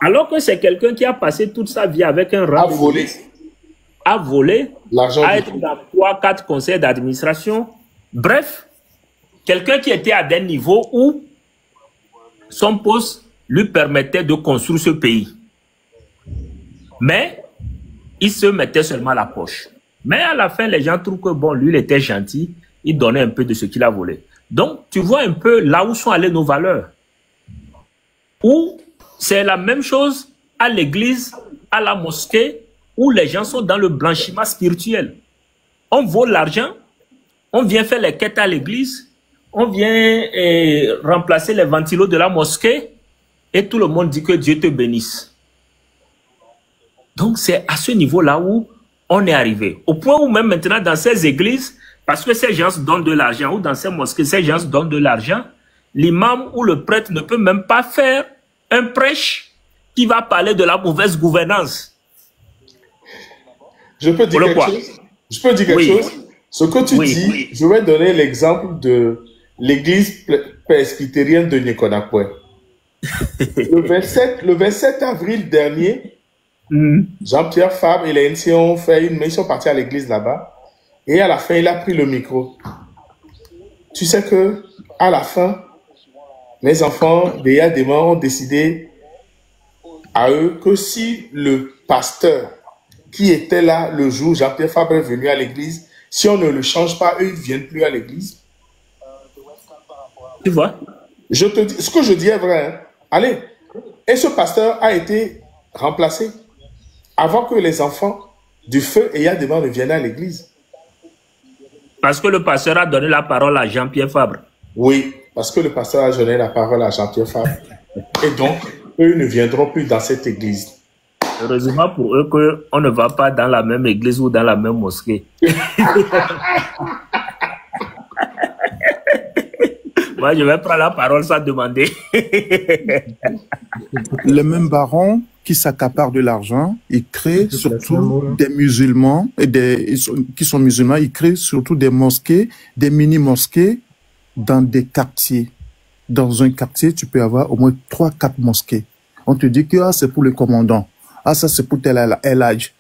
Alors que c'est quelqu'un qui a passé toute sa vie avec un rang. À voler, à être dans 3-4 conseils d'administration. Bref, quelqu'un qui était à des niveaux où son poste lui permettait de construire ce pays. Mais il se mettait seulement à la poche. Mais à la fin, les gens trouvent que bon, lui, il était gentil, il donnait un peu de ce qu'il a volé. Donc, tu vois un peu là où sont allées nos valeurs. Où c'est la même chose à l'église, à la mosquée, où les gens sont dans le blanchiment spirituel. On vole l'argent, on vient faire les quêtes à l'église, on vient remplacer les ventilos de la mosquée, et tout le monde dit que Dieu te bénisse. Donc, c'est à ce niveau-là où on est arrivé. Au point où même maintenant, dans ces églises, parce que ces gens donnent de l'argent, ou dans ces mosquées, ces gens donnent de l'argent, l'imam ou le prêtre ne peut même pas faire un prêche qui va parler de la mauvaise gouvernance. Je peux dire quelque chose? Je peux dire quelque chose? Ce que tu dis, je vais donner l'exemple de l'église presbytérienne de Nikonakwe. Le 27 avril dernier, Jean-Pierre Fabre et les NC ont fait ils sont partis à l'église là-bas. Et à la fin, il a pris le micro. Tu sais que, à la fin, les enfants des Yadema ont décidé à eux que si le pasteur qui était là le jour où Jean-Pierre Fabre est venu à l'église, si on ne le change pas, eux, ils ne viennent plus à l'église. Tu vois? Je te dis, ce que je dis est vrai. Hein? Allez. Et ce pasteur a été remplacé avant que les enfants du feu et Yadema ne viennent à l'église. Parce que le pasteur a donné la parole à Jean-Pierre Fabre. Oui, parce que le pasteur a donné la parole à Jean-Pierre Fabre. Et donc, eux ne viendront plus dans cette église. Heureusement pour eux qu'on ne va pas dans la même église ou dans la même mosquée. Moi, je vais prendre la parole sans demander. Le même baron qui s'accapare de l'argent, il crée surtout des musulmans, qui sont musulmans, il crée surtout des mosquées, des mini-mosquées dans des quartiers. Dans un quartier, tu peux avoir au moins 3-4 mosquées. On te dit que c'est pour le commandant. Ah, ça c'est pour tel âge.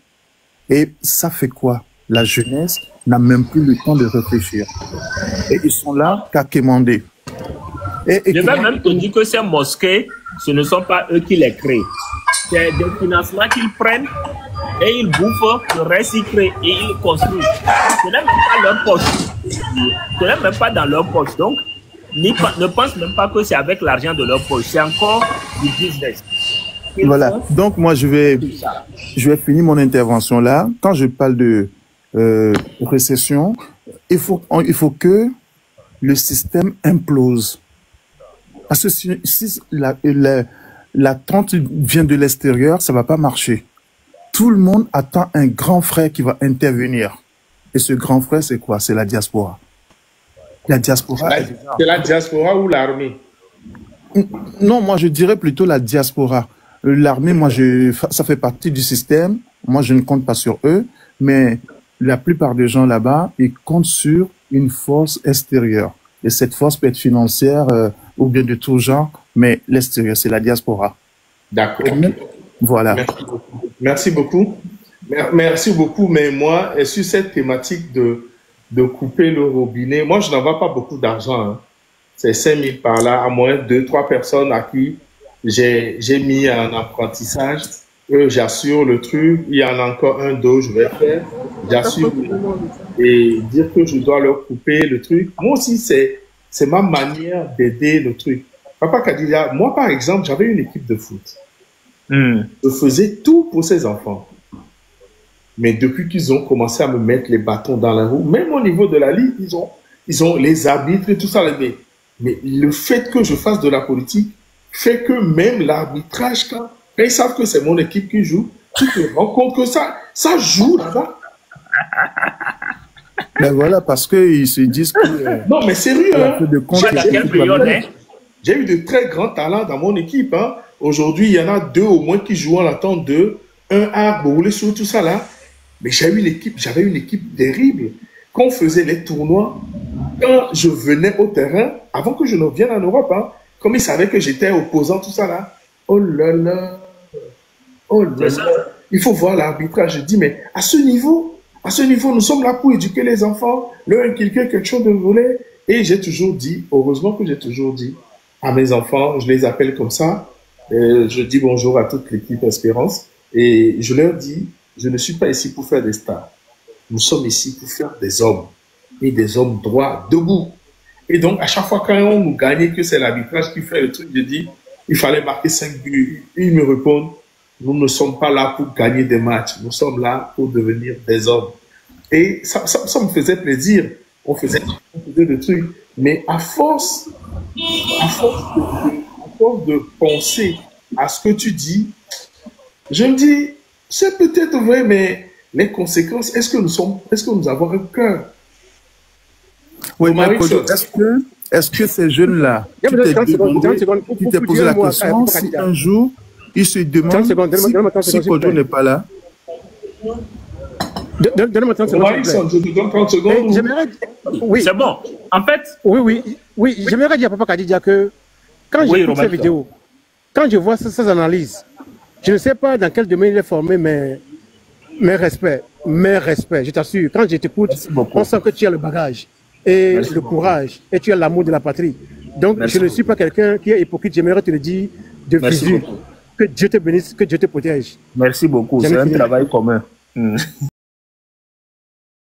Et ça fait quoi? La jeunesse n'a même plus le temps de réfléchir. Et ils sont là qu'à quémander. Je vais même te dire que ces mosquées, ce ne sont pas eux qui les créent. C'est des financements qu'ils prennent et ils bouffent, le reste ils créent et ils construisent. Ce n'est même pas leur poche. Ce n'est même pas dans leur poche. Donc, ne pense même pas que c'est avec l'argent de leur poche. C'est encore du business. Voilà. Donc, moi, je vais finir mon intervention là. Quand je parle de récession, il faut que le système implose. Parce que si la tente vient de l'extérieur, ça va pas marcher. Tout le monde attend un grand frère qui va intervenir. Et ce grand frère, c'est quoi? C'est la diaspora. La diaspora. C'est la diaspora ou l'armée? Non, moi, je dirais plutôt la diaspora. L'armée, moi, ça fait partie du système. Moi, je ne compte pas sur eux. Mais la plupart des gens là-bas, ils comptent sur une force extérieure. Et cette force peut être financière ou bien de tout genre, mais l'extérieur, c'est la diaspora. D'accord. Voilà. Merci beaucoup. Merci beaucoup. Mais moi, sur cette thématique de couper le robinet, moi, je n'en vois pas beaucoup d'argent. Hein. C'est 5 000 par là, à moins 2-3 personnes à qui j'ai mis en apprentissage. J'assure le truc. Il y en a encore un, deux, je vais faire. J'assure. Et dire que je dois leur couper le truc. Moi aussi, c'est ma manière d'aider le truc. Papa Kadila, moi, par exemple, j'avais une équipe de foot. Je faisais tout pour ces enfants. Mais depuis qu'ils ont commencé à me mettre les bâtons dans la roue, même au niveau de la ligue, ils ont les arbitres et tout ça. Mais le fait que je fasse de la politique fait que même l'arbitrage, Quand ils savent que c'est mon équipe qui joue, tu te rends compte que ça joue là-bas. Mais voilà, parce qu'ils se disent que... non, mais sérieux, hein? J'ai eu de très grands talents dans mon équipe. Hein. Aujourd'hui, il y en a 2 au moins qui jouent en attente de un à rouler sur tout ça là. Mais j'avais une équipe terrible. Quand on faisait les tournois, quand je venais au terrain, avant que je ne vienne en Europe, hein, comme ils savaient que j'étais opposant, tout ça là, oh là là, il faut voir l'arbitrage. Je dis, mais à ce niveau, nous sommes là pour éduquer les enfants, leur inculquer quelque chose de voler. Et j'ai toujours dit, heureusement que j'ai toujours dit à mes enfants, je les appelle comme ça, je dis bonjour à toute l'équipe Espérance, et je leur dis, je ne suis pas ici pour faire des stars. Nous sommes ici pour faire des hommes, et des hommes droits, debout. Et donc, à chaque fois quand on nous gagne, que c'est l'arbitrage qui fait le truc, je dis, il fallait marquer 5 buts. Et ils me répondent, nous ne sommes pas là pour gagner des matchs, nous sommes là pour devenir des hommes. Et ça me faisait plaisir. On faisait des trucs. Mais à force de penser à ce que tu dis, je me dis, c'est peut-être vrai, mais les conséquences, est-ce que nous avons un cœur? Oui, mais est-ce que ces jeunes-là, tu t'es posé la question, si un jour, ils se demandent si Kojo n'est pas là? Donne-moi 30 secondes. Je te donne 30 secondes. Oui. C'est bon. En fait. Oui. J'aimerais dire à Papa Kadidja que quand j'écoute ces vidéos, quand je vois ces analyses, je ne sais pas dans quel domaine il est formé, mais respect. Je t'assure. Quand je t'écoute, on sent que tu as le bagage et le courage et tu as l'amour de la patrie. Donc, je ne suis pas quelqu'un qui est hypocrite. J'aimerais te le dire de visu. Que Dieu te bénisse, que Dieu te protège. Merci beaucoup. C'est un travail commun.